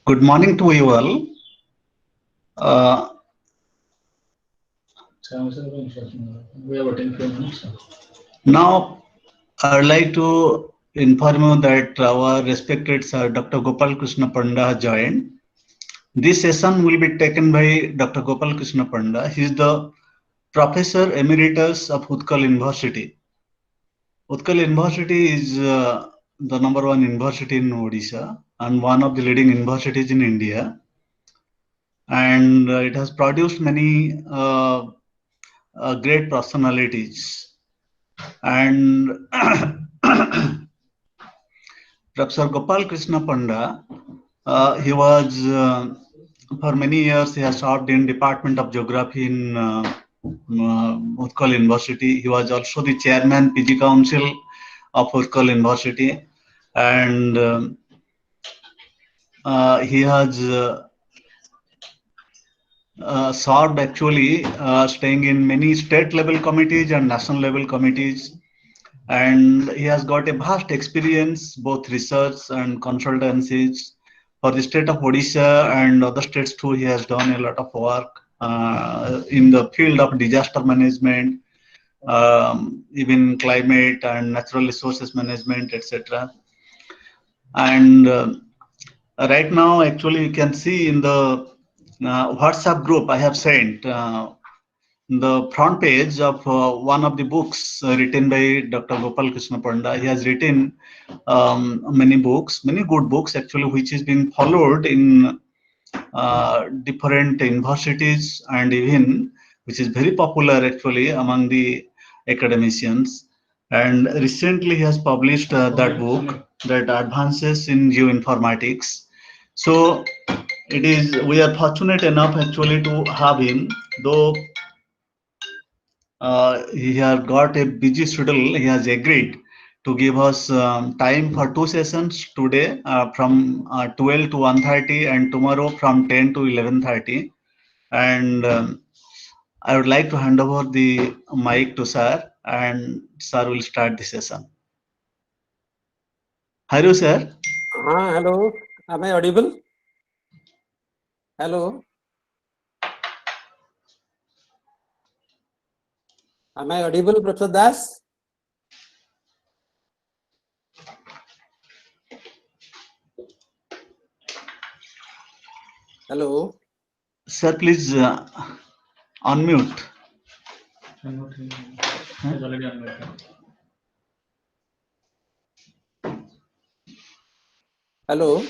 Good morning to you all. Uh, We have 10 minutes. Now, I'd like to inform you that our respected Sir Dr. Gopal Krishna Panda has joined. This session will be taken by Dr. Gopal Krishna Panda. He is the Professor Emeritus of Utkal University. Utkal University is the number one university in Odisha and one of the leading universities in India. And it has produced many great personalities. And Professor Gopal Krishna Panda, he was for many years he has served in Department of Geography in Utkal University. He was also the chairman PG Council of Utkal University, and he has served actually staying in many state level committees and national level committees, and he has got a vast experience both research and consultancies for the state of Odisha and other states too. He has done a lot of work in the field of disaster management, even climate and natural resources management, etc. And right now, actually, you can see in the WhatsApp group I have sent the front page of one of the books written by Dr. Gopal Krishna Panda. He has written many books, many good books actually, which is being followed in different universities and even which is very popular actually among the academicians. And recently he has published that book, that Advances in Geoinformatics. So it is, we are fortunate enough actually to have him, though he has got a busy schedule. He has agreed to give us time for two sessions today from 12 to 1:30 and tomorrow from 10 to 11:30. And I would like to hand over the mic to Sir, and Sir will start the session. Hello, Sir. Hello. Am I audible? Hello. Am I audible, Professor Das? Hello. Sir, please unmute. He's already unmuted. Hello.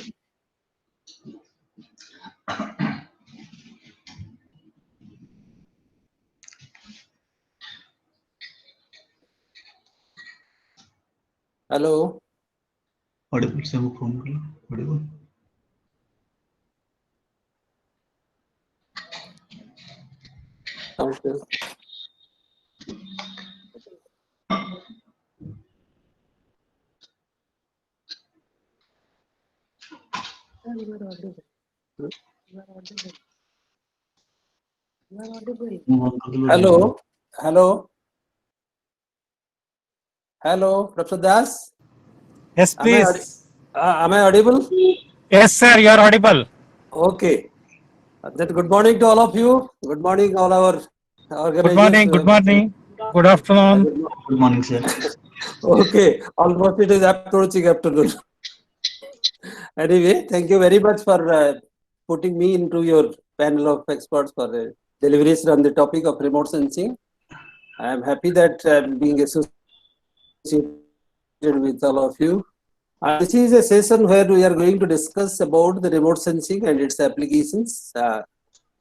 Hello. Audible, sir, वो phone करो. Audible. Okay. Hello. Hello. Hello, Professor Das. Yes, please. Am I audible? Yes, sir, you are audible. Okay. Then good morning to all of you. Good morning, all our organizers. Good morning, good morning, good afternoon. Good morning, sir. Okay, almost it is approaching afternoon. Anyway, thank you very much for putting me into your panel of experts for deliveries on the topic of remote sensing. I am happy that I'm being associated with all of you. This is a session where we are going to discuss about the remote sensing and its applications,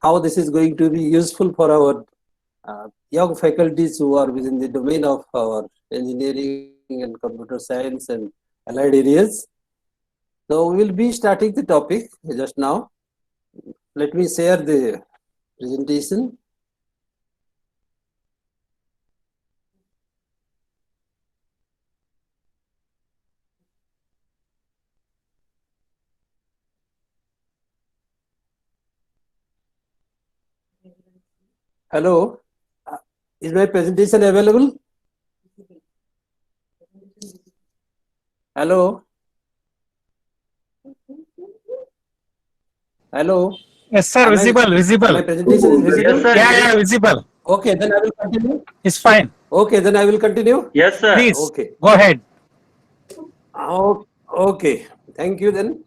how this is going to be useful for our young faculties who are within the domain of our engineering and computer science and allied areas. So we will be starting the topic just now. Let me share the presentation. Hello, is my presentation available? Hello. Hello. Yes, sir. Am I- Visible, My visible. presentation is visible? Yes, sir. Yeah, visible. Okay, then I will continue. It's fine. Okay, then I will continue. Yes, sir. Please Okay. go ahead. Oh, okay. Thank you then.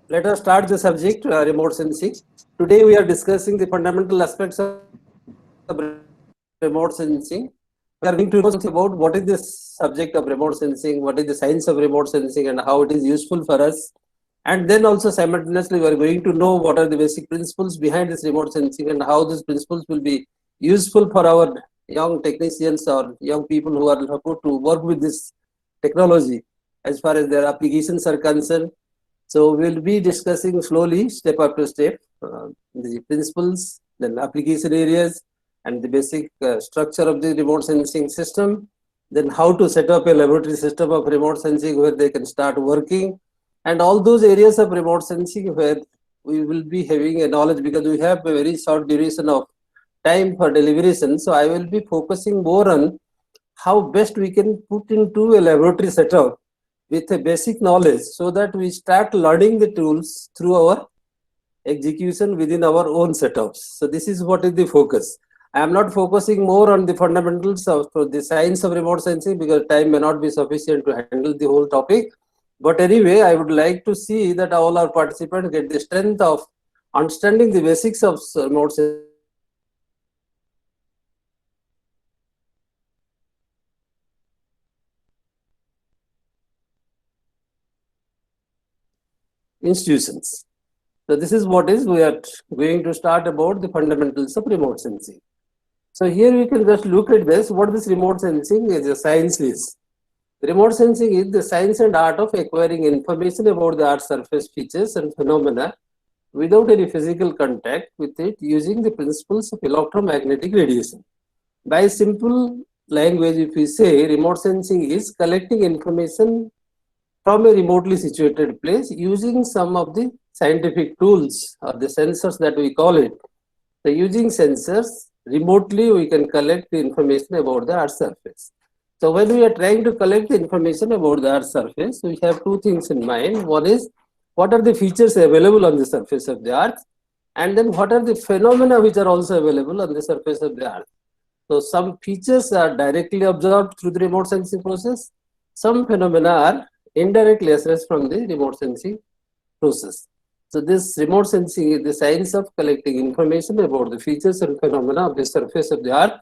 Let us start the subject, remote sensing. Today we are discussing the fundamental aspects of remote sensing. We are going to know about what is the subject of remote sensing, what is the science of remote sensing, and how it is useful for us. And then also simultaneously we are going to know what are the basic principles behind this remote sensing and how these principles will be useful for our young technicians or young people who are supposed to work with this technology as far as their applications are concerned. So we'll be discussing slowly, step after step, the principles, then application areas, and the basic structure of the remote sensing system, then how to set up a laboratory system of remote sensing where they can start working, and all those areas of remote sensing where we will be having a knowledge because we have a very short duration of time for deliberation. So I will be focusing more on how best we can put into a laboratory setup with a basic knowledge so that we start learning the tools through our execution within our own setups. So this is what is the focus. I am not focusing more on the fundamentals of the science of remote sensing because time may not be sufficient to handle the whole topic. But anyway, I would like to see that all our participants get the strength of understanding the basics of remote sensing. Institutions. So this is what is we are going to start about the fundamentals of remote sensing. So here we can just look at this. What this remote sensing is a science is. Remote sensing is the science and art of acquiring information about the Earth's surface features and phenomena without any physical contact with it using the principles of electromagnetic radiation. By simple language, if we say remote sensing is collecting information from a remotely situated place using some of the scientific tools or the sensors that we call it. So using sensors, remotely we can collect the information about the Earth's surface. So when we are trying to collect the information about the Earth's surface, we have two things in mind. One is what are the features available on the surface of the Earth, and then what are the phenomena which are also available on the surface of the Earth. So some features are directly observed through the remote sensing process. Some phenomena are indirectly assessed from the remote sensing process. So this remote sensing is the science of collecting information about the features and phenomena of the surface of the Earth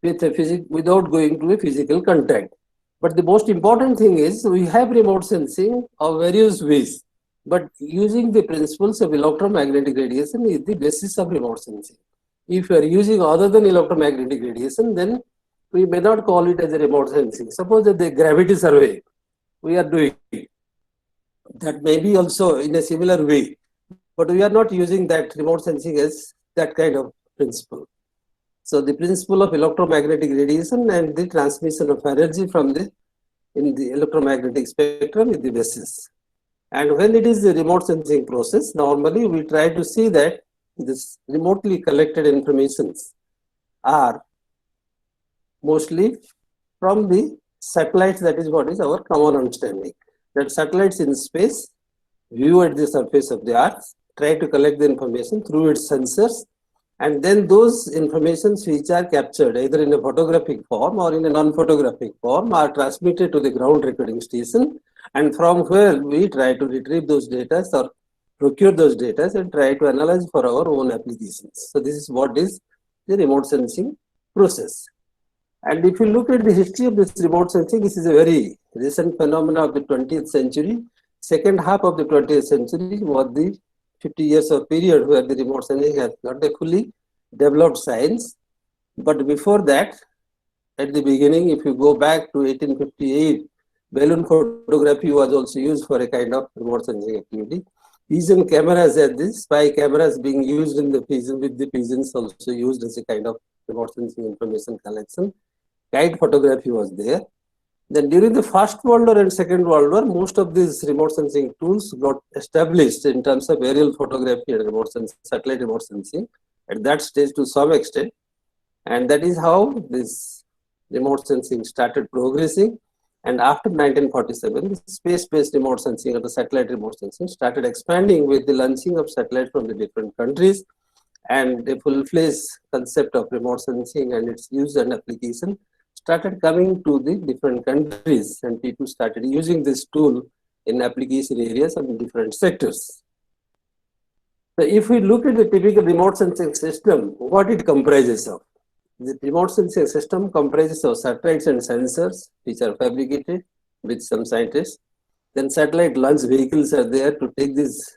with a without going to a physical contact. But the most important thing is we have remote sensing of various ways, but using the principles of electromagnetic radiation is the basis of remote sensing. If you are using other than electromagnetic radiation, then we may not call it as a remote sensing. Suppose that the gravity survey we are doing, that may be also in a similar way, but we are not using that remote sensing as that kind of principle. So the principle of electromagnetic radiation and the transmission of energy from in the electromagnetic spectrum is the basis. And when it is the remote sensing process, normally we try to see that this remotely collected informations are mostly from the satellites. That is what is our common understanding. That satellites in space view at the surface of the Earth, try to collect the information through its sensors, and then those informations which are captured either in a photographic form or in a non-photographic form are transmitted to the ground recording station, and from where we try to retrieve those data or procure those data and try to analyze for our own applications. So this is what is the remote sensing process. And if you look at the history of this remote sensing, this is a very recent phenomenon of the 20th century. Second half of the 20th century was the 50 years of period where the remote sensing has got a fully developed science. But before that, at the beginning, if you go back to 1858, balloon photography was also used for a kind of remote sensing activity. Pigeon cameras and the spy cameras being used in the pigeon, with the pigeons also used as a kind of remote sensing information collection. Kite photography was there. Then during the First World War and Second World War, most of these remote sensing tools got established in terms of aerial photography and remote sensing, satellite remote sensing at that stage to some extent. And that is how this remote sensing started progressing. And after 1947, the space-based remote sensing or the satellite remote sensing started expanding with the launching of satellites from the different countries, and the full-fledged concept of remote sensing and its use and application started coming to the different countries, and people started using this tool in application areas and different sectors. So if we look at the typical remote sensing system, what it comprises of? The remote sensing system comprises of satellites and sensors, which are fabricated with some scientists. Then satellite launch vehicles are there to take these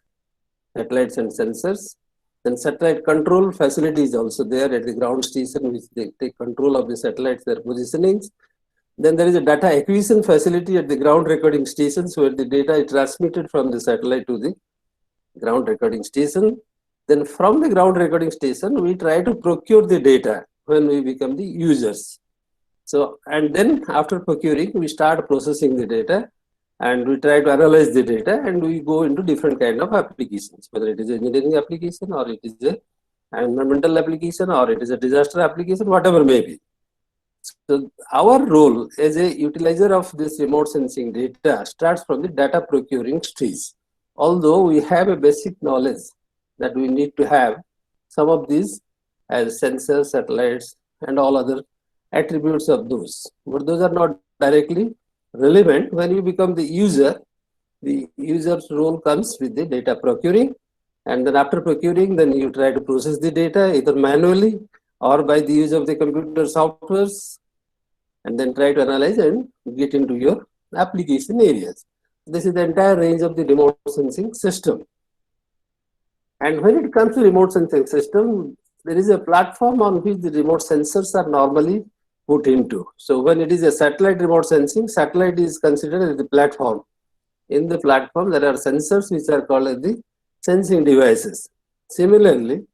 satellites and sensors. Then satellite control facilities also there at the ground station, which they take control of the satellites, their positionings. Then there is a data acquisition facility at the ground recording stations where the data is transmitted from the satellite to the ground recording station. Then from the ground recording station, we try to procure the data when we become the users. So, and then after procuring, we start processing the data and we try to analyze the data, and we go into different kind of applications, whether it is an engineering application or it is an environmental application or it is a disaster application, whatever may be. So our role as a utilizer of this remote sensing data starts from the data procuring stage. Although we have a basic knowledge that we need to have some of these as sensors, satellites, and all other attributes of those, but those are not directly relevant. When you become the user's role comes with the data procuring, and then after procuring, then you try to process the data either manually or by the use of the computer softwares, and then try to analyze and get into your application areas. This is the entire range of the remote sensing system. And when it comes to remote sensing system, there is a platform on which the remote sensors are normally put into. So when it is a satellite remote sensing, satellite is considered as the platform. In the platform, there are sensors which are called as the sensing devices. Similarly,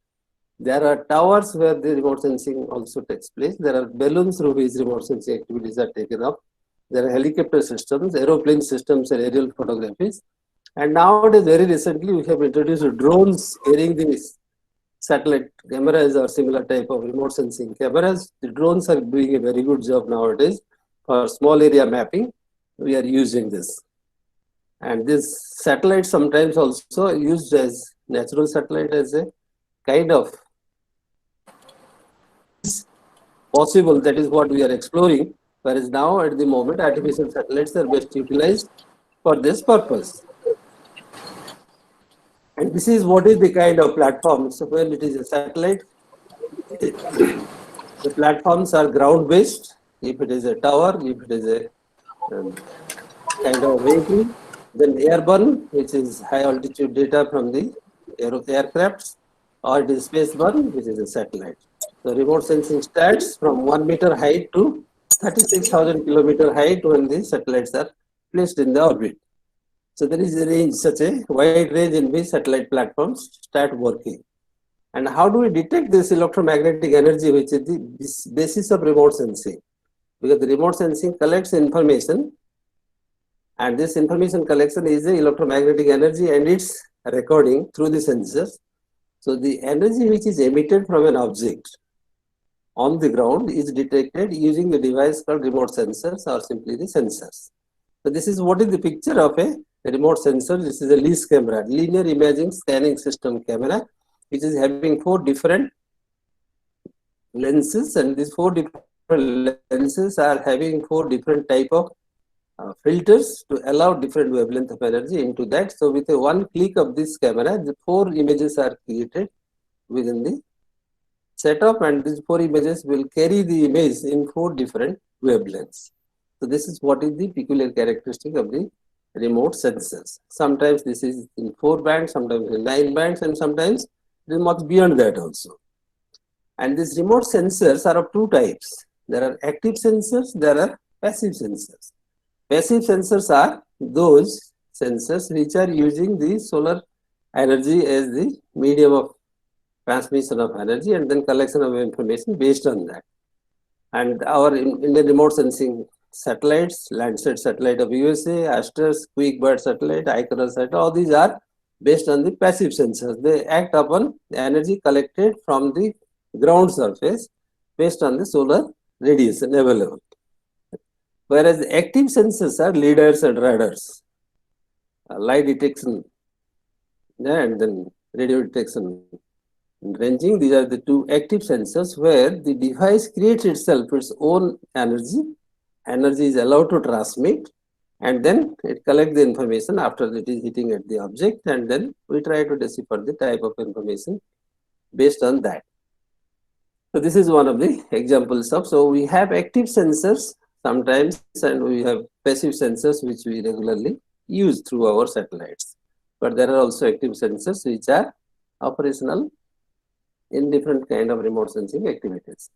there are towers where the remote sensing also takes place. There are balloons through which remote sensing activities are taken up. There are helicopter systems, aeroplane systems, and aerial photographies. And nowadays, very recently, we have introduced drones carrying these satellite cameras or similar type of remote sensing cameras. The drones are doing a very good job nowadays for small area mapping. We are using this. And this satellite sometimes also used as natural satellite as a kind of possible. That is what we are exploring. Whereas now at the moment, artificial satellites are best utilized for this purpose. And this is what is the kind of platform. So when it is a satellite, the platforms are ground based. If it is a tower, if it is a kind of vehicle, then airborne, which is high altitude data from the aircrafts, or it is spaceborne, which is a satellite. So remote sensing starts from 1 meter height to 36,000 kilometer height when the satellites are placed in the orbit. So there is a range, such a wide range in which satellite platforms start working. And how do we detect this electromagnetic energy, which is the basis of remote sensing? Because the remote sensing collects information, and this information collection is the electromagnetic energy and its recording through the sensors. So the energy which is emitted from an object on the ground is detected using the device called remote sensors or simply the sensors. So this is what is the picture of a remote sensor. This is a LIS camera, linear imaging scanning system camera, which is having 4 different lenses, and these 4 different lenses are having 4 different type of filters to allow different wavelength of energy into that. So with a one click of this camera, the 4 images are created within the setup, and these 4 images will carry the image in 4 different wavelengths. So this is what is the peculiar characteristic of the remote sensors. Sometimes this is in 4 bands, sometimes in 9 bands, and sometimes it is much beyond that also. And these remote sensors are of 2 types. There are active sensors, there are passive sensors. Passive sensors are those sensors which are using the solar energy as the medium of transmission of energy and then collection of information based on that. And our Indian remote sensing satellites, Landsat satellite of USA, Astros, QuickBird satellite, Icarus satellite, all these are based on the passive sensors. They act upon the energy collected from the ground surface based on the solar radiation available. Whereas the active sensors are leaders and radars. Light detection, yeah, and then radio detection and ranging. These are the two active sensors where the device creates itself its own energy. Energy is allowed to transmit, and then it collects the information after it is hitting at the object, and then we try to decipher the type of information based on that. So this is one of the examples of, so we have active sensors sometimes and we have passive sensors which we regularly use through our satellites. But there are also active sensors which are operational in different kind of remote sensing activities.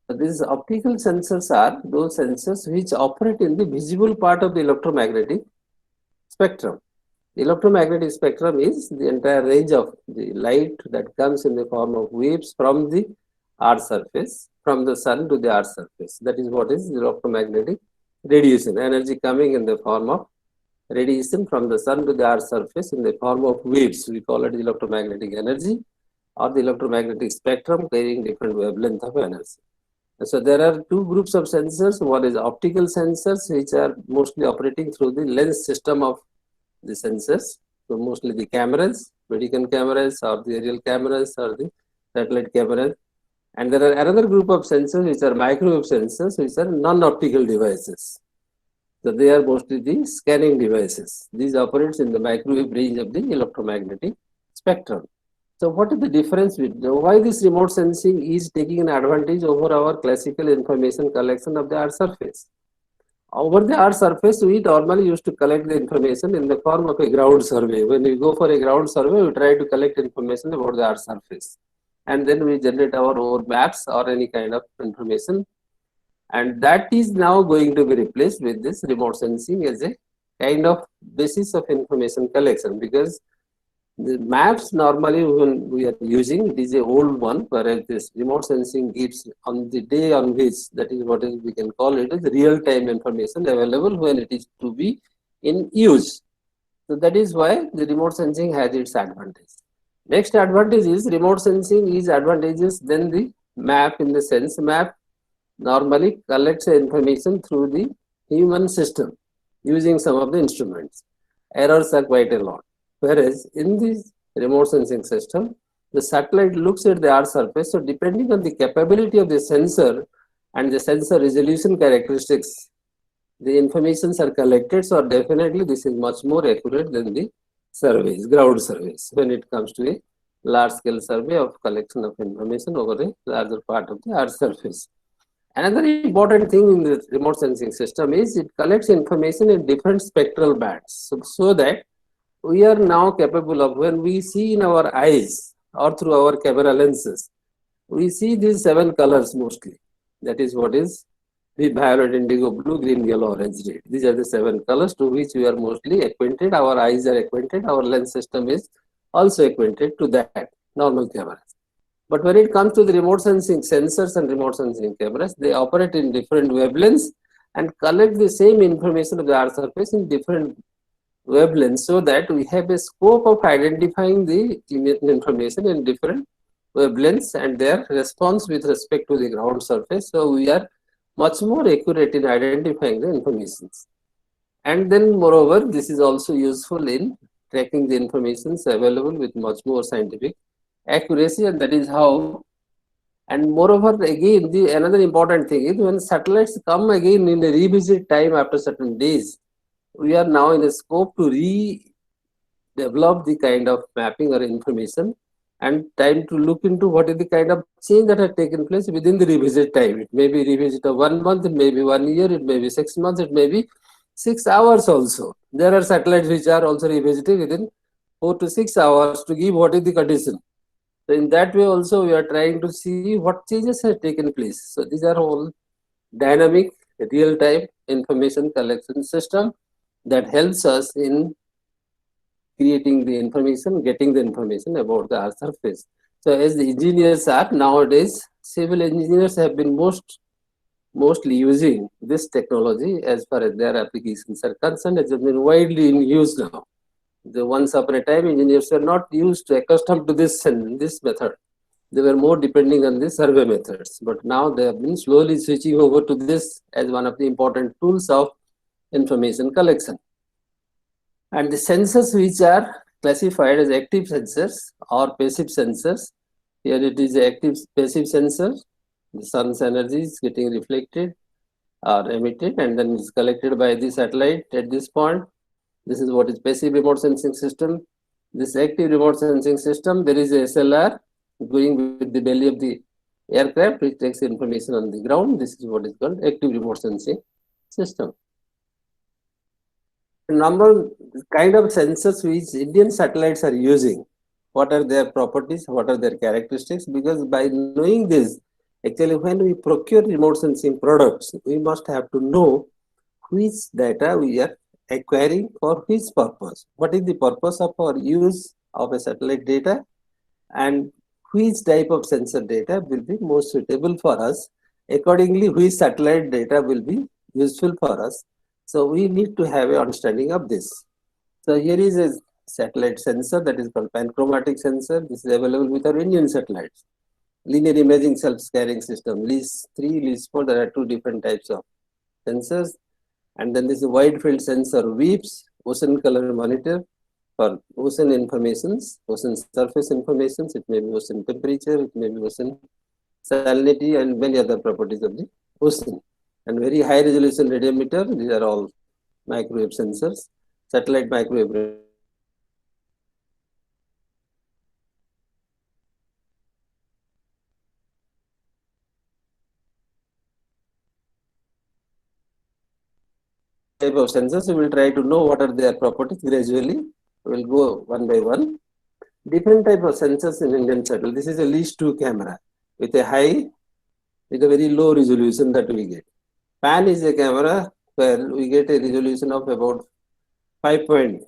So these optical sensors are those sensors which operate in the visible part of the electromagnetic spectrum. The electromagnetic spectrum is the entire range of the light that comes in the form of waves from the Earth's surface, from the sun to the Earth's surface. That is what is the electromagnetic radiation, energy coming in the form of radiation from the sun to the Earth's surface in the form of waves. We call it electromagnetic energy or the electromagnetic spectrum carrying different wavelength of energy. So there are two groups of sensors. One is optical sensors, which are mostly operating through the lens system of the sensors. So mostly the cameras, medical cameras or the aerial cameras or the satellite cameras. And there are another group of sensors which are microwave sensors, which are non-optical devices. So they are mostly the scanning devices. These operates in the microwave range of the electromagnetic spectrum. So what is the difference with why this remote sensing is taking an advantage over our classical information collection of the Earth's surface? Over the Earth's surface, we normally used to collect the information in the form of a ground survey. When we go for a ground survey, we try to collect information about the Earth's surface. And then we generate our own maps or any kind of information. And that is now going to be replaced with this remote sensing as a kind of basis of information collection, because the maps normally when we are using, it is a old one, whereas this remote sensing gives on the day on which, that is what is, we can call it as real-time information available when it is to be in use. So that is why the remote sensing has its advantage. Next advantage is remote sensing is advantageous than the map, in the sense map normally collects information through the human system using some of the instruments. Errors are quite a lot. Whereas in this remote sensing system, the satellite looks at the Earth's surface. So depending on the capability of the sensor and the sensor resolution characteristics, the informations are collected. So definitely this is much more accurate than the surveys, ground surveys, when it comes to a large scale survey of collection of information over a larger part of the Earth's surface. Another important thing in the remote sensing system is it collects information in different spectral bands. So that we are now capable of, when we see in our eyes or through our camera lenses, we see these 7 colors mostly. That is what is the violet, indigo, blue, green, yellow, orange, red. These are the 7 colors to which we are mostly acquainted. Our eyes are acquainted. Our lens system is also acquainted to that, normal cameras. But when it comes to the remote sensing sensors and remote sensing cameras, they operate in different wavelengths and collect the same information of the Earth's surface in different wavelengths, so that we have a scope of identifying the information in different wavelengths and their response with respect to the ground surface. So we are much more accurate in identifying the information. And then moreover, this is also useful in tracking the information available with much more scientific accuracy, and that is how. And moreover, again, another important thing is when satellites come again in a revisit time after certain days, we are now in a scope to redevelop the kind of mapping or information and time to look into what is the kind of change that has taken place within the revisit time. It may be revisit of 1 month, it may be 1 year, it may be 6 months, it may be 6 hours also. There are satellites which are also revisited within 4 to 6 hours to give what is the condition. So in that way also we are trying to see what changes have taken place. So these are all dynamic real-time information collection system that helps us in creating the information, getting the information about the Earth's surface. So as the engineers are nowadays, civil engineers have been mostly using this technology as far as their applications are concerned. It has been widely in use now. The once upon a time, engineers were not accustomed to this method. they were more depending on the survey methods. But now they have been slowly switching over to this as one of the important tools of information collection. And the sensors which are classified as active sensors or passive sensors. Here it is the active passive sensor. The sun's energy is getting reflected or emitted and then is collected by the satellite at this point. This is what is passive remote sensing system. This active remote sensing system, there is a SLR going with the belly of the aircraft which takes information on the ground. This is what is called active remote sensing system. A number kind of sensors which Indian satellites are using. What are their properties? What are their characteristics? Because by knowing this, actually when we procure remote sensing products, we must have to know which data we are acquiring for which purpose. What is the purpose of our use of a satellite data and which type of sensor data will be most suitable for us. Accordingly, which satellite data will be useful for us. So we need to have an understanding of this. So here is a satellite sensor that is called panchromatic sensor. This is available with our Indian satellites. Linear imaging self-scanning system, LIS 3, LIS 4, there are two different types of sensors. And then this is wide field sensor WIPS, ocean color monitor for ocean informations, ocean surface informations. It may be ocean temperature, it may be ocean salinity and many other properties of the ocean. And very high resolution radiometer, these are all microwave sensors, satellite microwave. Type of sensors, we will try to know what are their properties gradually. We will go one by one. Different type of sensors in Indian satellite. This is a LIS 2 camera with a very low resolution that we get. PAN is a camera where we get a resolution of about 5 point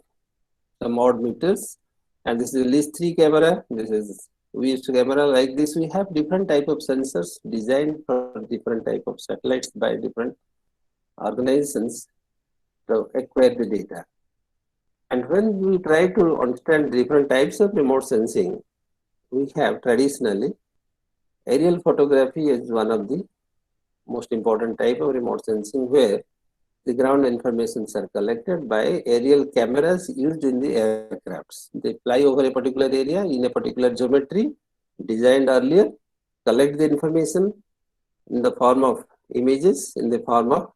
some odd meters, and this is a LIS 3 camera. This is WIPS camera. Like this, we have different type of sensors designed for different type of satellites by different organizations to acquire the data. And when we try to understand different types of remote sensing, we have traditionally aerial photography is one of the most important type of remote sensing where the ground informations are collected by aerial cameras used in the aircrafts. They fly over a particular area in a particular geometry designed earlier, collect the information in the form of images, in the form of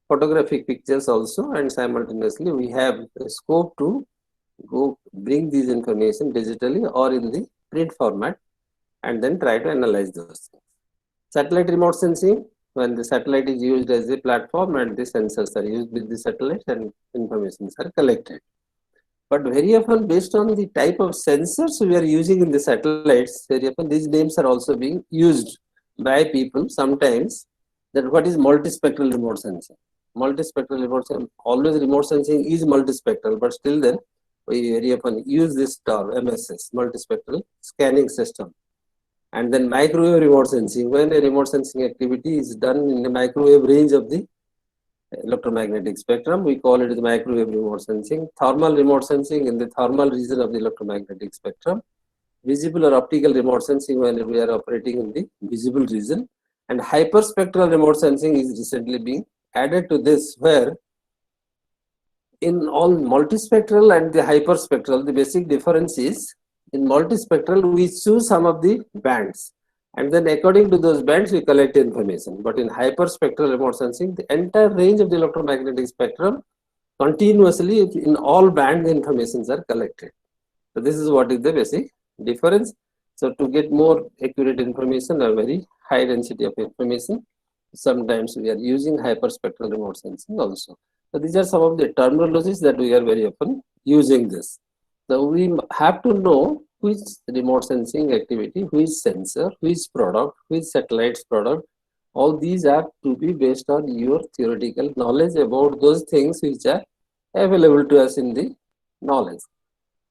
photographic pictures also, and simultaneously we have a scope to go bring these information digitally or in the print format and then try to analyze those things. Satellite remote sensing, when the satellite is used as a platform and the sensors are used with the satellite and informations are collected. But very often based on the type of sensors we are using in the satellites, very often these names are also being used by people sometimes, that what is multispectral remote sensing. Multispectral remote sensing, always remote sensing is multispectral, but still then we very often use this term MSS, multispectral scanning system. And then microwave remote sensing, when a remote sensing activity is done in the microwave range of the electromagnetic spectrum, we call it the microwave remote sensing. Thermal remote sensing in the thermal region of the electromagnetic spectrum. Visible or optical remote sensing when we are operating in the visible region. And hyperspectral remote sensing is recently being added to this, where in all multispectral and the hyperspectral, the basic difference is in multispectral we choose some of the bands and then according to those bands we collect information. But in hyperspectral remote sensing, the entire range of the electromagnetic spectrum continuously in all bands informations are collected. So this is what is the basic difference. So to get more accurate information or very high density of information, sometimes we are using hyperspectral remote sensing also. So these are some of the terminologies that we are very often using this. So we have to know which remote sensing activity, which sensor, which product, which satellite's product. All these are to be based on your theoretical knowledge about those things which are available to us in the knowledge.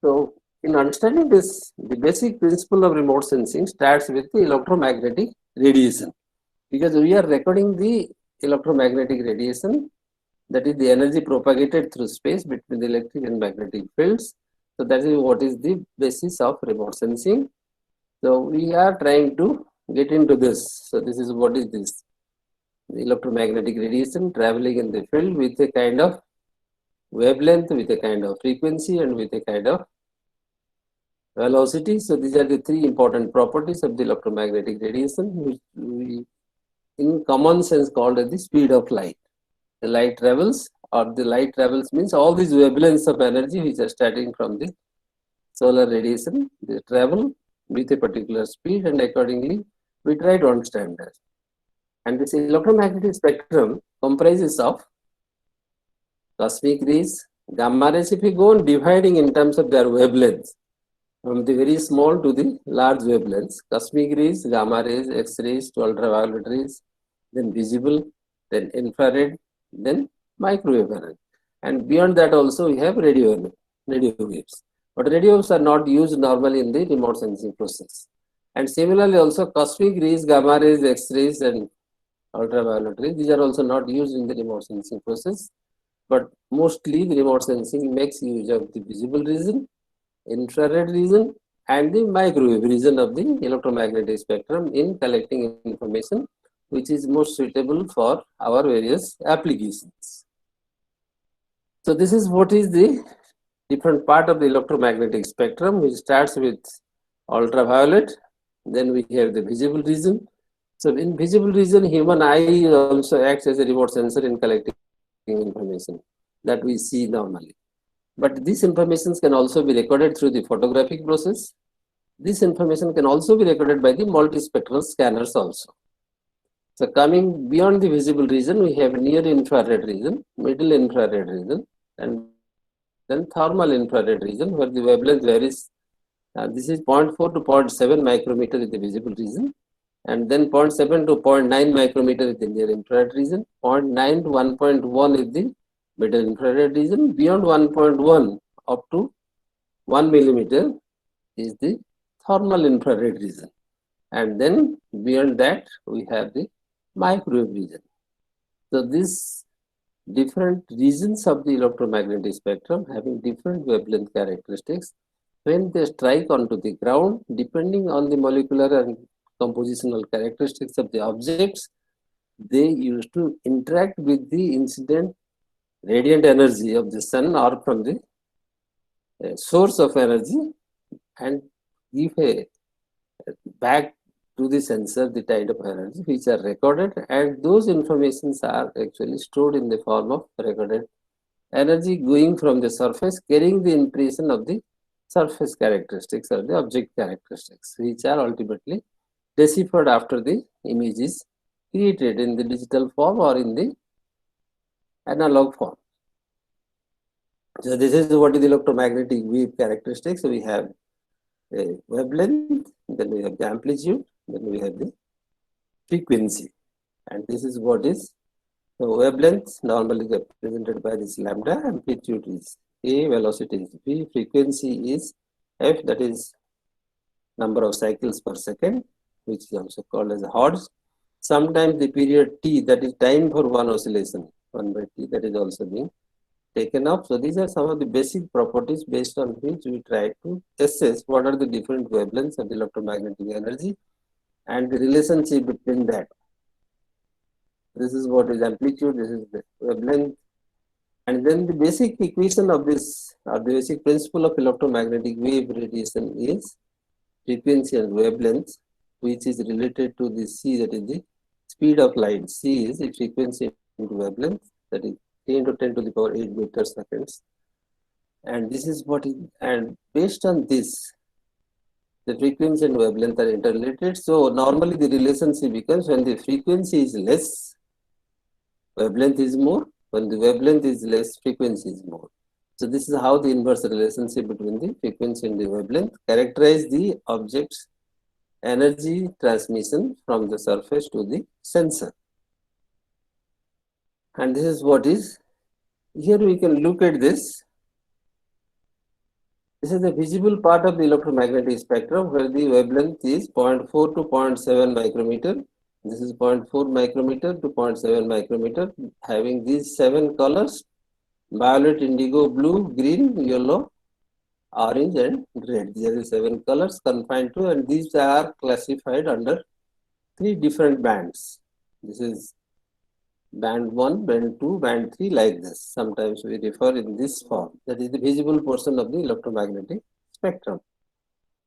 So in understanding this, the basic principle of remote sensing starts with the electromagnetic radiation, because we are recording the electromagnetic radiation, that is the energy propagated through space between the electric and magnetic fields. So that is what is the basis of remote sensing. So we are trying to get into this. So this is what is this? The electromagnetic radiation traveling in the field with a kind of wavelength, with a kind of frequency, and with a kind of velocity. So these are the three important properties of the electromagnetic radiation, which we in common sense called as the speed of light. The light travels, or the light travels means all these wavelengths of energy which are starting from the solar radiation, they travel with a particular speed, and accordingly we try to understand that. And this electromagnetic spectrum comprises of cosmic rays, gamma rays. If we go on dividing in terms of their wavelengths, from the very small to the large wavelengths, cosmic rays, gamma rays, X-rays to ultraviolet rays, then visible, then infrared, then microwave energy. And beyond that also we have radio waves. But radio waves are not used normally in the remote sensing process. And similarly also cosmic rays, gamma rays, X-rays and ultraviolet rays, these are also not used in the remote sensing process. But mostly the remote sensing makes use of the visible region, infrared region and the microwave region of the electromagnetic spectrum in collecting information which is most suitable for our various applications. So this is what is the different part of the electromagnetic spectrum, which starts with ultraviolet, then we have the visible region. So in visible region, human eye also acts as a remote sensor in collecting information that we see normally. But these informations can also be recorded through the photographic process. This information can also be recorded by the multispectral scanners also. So coming beyond the visible region, we have near infrared region, middle infrared region, and then thermal infrared region where the wavelength varies. This is 0.4 to 0.7 micrometer in the visible region, and then 0.7 to 0.9 micrometer in the near infrared region, 0.9 to 1.1 is the middle infrared region, beyond 1.1 up to 1 millimeter is the thermal infrared region, and then beyond that we have the microwave region. So these different regions of the electromagnetic spectrum having different wavelength characteristics, when they strike onto the ground, depending on the molecular and compositional characteristics of the objects, they used to interact with the incident radiant energy of the sun or from the source of energy and give a back to the sensor the kind of energy which are recorded, and those informations are actually stored in the form of recorded energy going from the surface, carrying the impression of the surface characteristics or the object characteristics, which are ultimately deciphered after the image is created in the digital form or in the analog form. So this is what is the electromagnetic wave characteristics. So we have a wavelength, then we have the amplitude, then we have the frequency, and this is what is the wavelength normally represented by this lambda, amplitude is A, velocity is V, frequency is F, that is number of cycles per second, which is also called as Hertz. Sometimes the period T, that is time for one oscillation, 1 by T, that is also being taken up. So these are some of the basic properties based on which we try to assess what are the different wavelengths of the electromagnetic energy and the relationship between that. This is what is amplitude, this is the wavelength. And then the basic equation of this, or the basic principle of electromagnetic wave radiation is frequency and wavelength, which is related to the C, that is the speed of light. C is the frequency into wavelength, that is 10 to 10 to the power 8 meter seconds. And this is what is, and based on this, the frequency and wavelength are interrelated. So normally the relationship becomes when the frequency is less, wavelength is more. When the wavelength is less, frequency is more. So this is how the inverse relationship between the frequency and the wavelength characterize the object's energy transmission from the surface to the sensor. And this is what is, here we can look at this. This is the visible part of the electromagnetic spectrum where the wavelength is 0.4 to 0.7 micrometer. This is 0.4 micrometer to 0.7 micrometer, having these 7 colors: violet, indigo, blue, green, yellow, orange and red. These are the 7 colors confined to, and these are classified under 3 different bands. This is band 1, band 2, band 3, like this. Sometimes we refer in this form. That is the visible portion of the electromagnetic spectrum.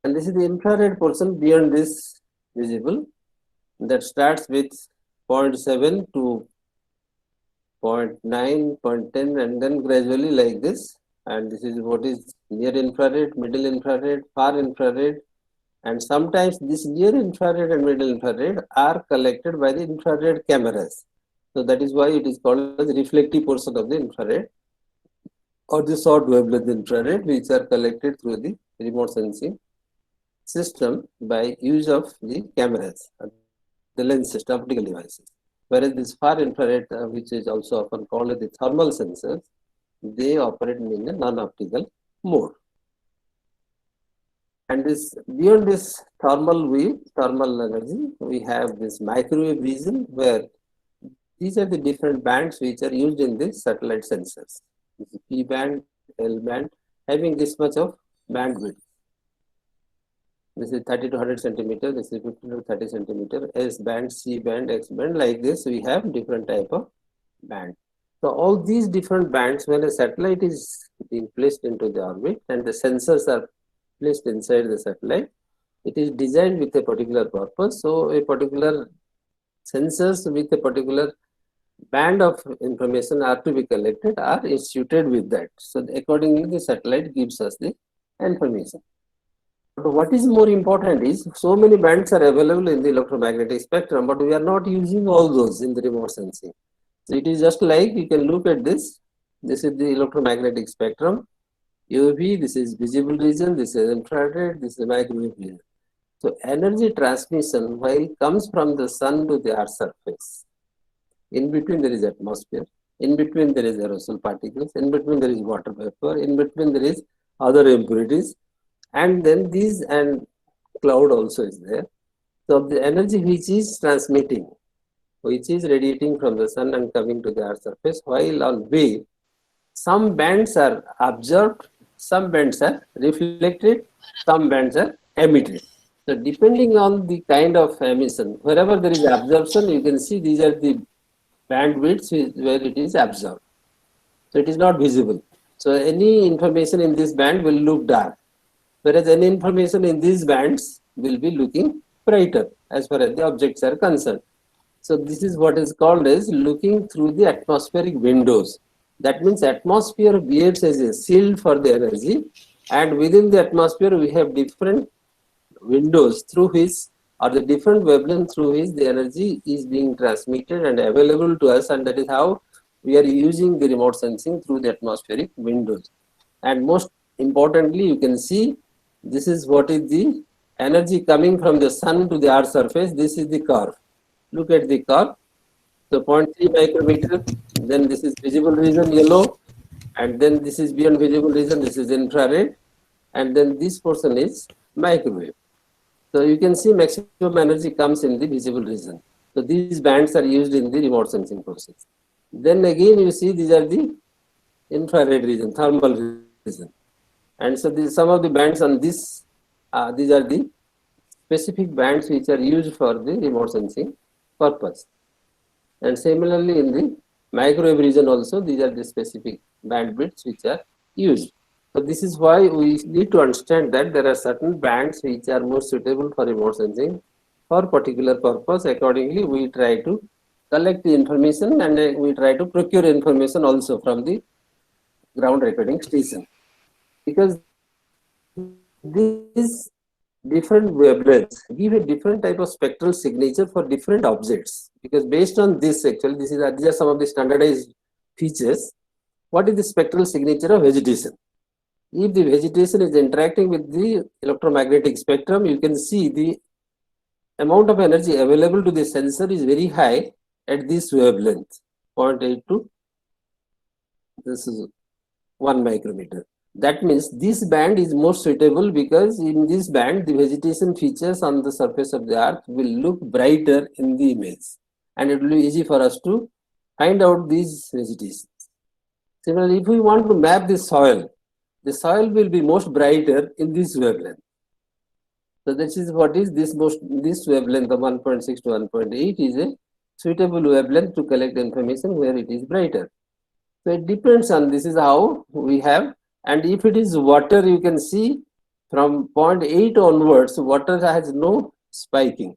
And this is the infrared portion beyond this visible, that starts with 0.7 to 0.9, 0.10, and then gradually like this. And this is what is near infrared, middle infrared, far infrared. And sometimes this near infrared and middle infrared are collected by the infrared cameras. So that is why it is called as the reflective portion of the infrared, or the short wavelength infrared, which are collected through the remote sensing system by use of the cameras, the lens system, optical devices. Whereas this far infrared, which is also often called the thermal sensors, they operate in a non-optical mode. And this beyond this thermal wave, thermal energy, we have this microwave region, where these are the different bands which are used in the satellite sensors. This is P band, L band, having this much of bandwidth. This is 30 to 100 centimeter, this is 50 to 30 centimeter, S band, C band, X band, like this we have different type of band. So all these different bands, when a satellite is being placed into the orbit and the sensors are placed inside the satellite, it is designed with a particular purpose. So a particular sensors with a particular band of information are to be collected, are instituted with that. So accordingly the satellite gives us the information. But what is more important is, so many bands are available in the electromagnetic spectrum, but we are not using all those in the remote sensing. So it is just like, you can look at this. This is the electromagnetic spectrum, UV, this is visible region, this is infrared, this is microwave region. So energy transmission, while comes from the sun to the earth surface, in between there is atmosphere, in between there is aerosol particles, in between there is water vapor, in between there is other impurities, and then these, and cloud also is there. So the energy which is transmitting, which is radiating from the sun and coming to the earth surface, while on wave, some bands are absorbed, some bands are reflected, some bands are emitted. So depending on the kind of emission, wherever there is absorption, you can see these are the bandwidths where it is absorbed. So it is not visible. So any information in this band will look dark, whereas any information in these bands will be looking brighter as far as the objects are concerned. So this is what is called as looking through the atmospheric windows. That means atmosphere behaves as a shield for the energy, and within the atmosphere we have different windows through which, or the different wavelength through which the energy is being transmitted and available to us, and that is how we are using the remote sensing through the atmospheric windows. And most importantly, you can see this is what is the energy coming from the sun to the earth surface. This is the curve. Look at the curve. So 0.3 micrometer, then this is visible region yellow, and then this is beyond visible region, this is infrared, and then this portion is microwave. So you can see maximum energy comes in the visible region. So these bands are used in the remote sensing process. Then again you see these are the infrared region, thermal region. And so some of the bands on this, these are the specific bands which are used for the remote sensing purpose. And similarly in the microwave region also, these are the specific bandwidths which are used. So this is why we need to understand that there are certain bands which are more suitable for remote sensing for particular purpose. Accordingly, we try to collect the information, and we try to procure information also from the ground recording station. Because these different wavelengths give a different type of spectral signature for different objects. Because based on this, actually, these are some of the standardized features. What is the spectral signature of vegetation? If the vegetation is interacting with the electromagnetic spectrum, you can see the amount of energy available to the sensor is very high at this wavelength, 0.8 to this is 1 micrometer. That means this band is more suitable, because in this band the vegetation features on the surface of the earth will look brighter in the image, and it will be easy for us to find out these vegetations. Similarly, if we want to map the soil the soil will be most brighter in this wavelength. So this is what is this wavelength of 1.6 to 1.8 is a suitable wavelength to collect information where it is brighter. So it depends on, this is how we have, and if it is water, you can see from 0.8 onwards, water has no spiking.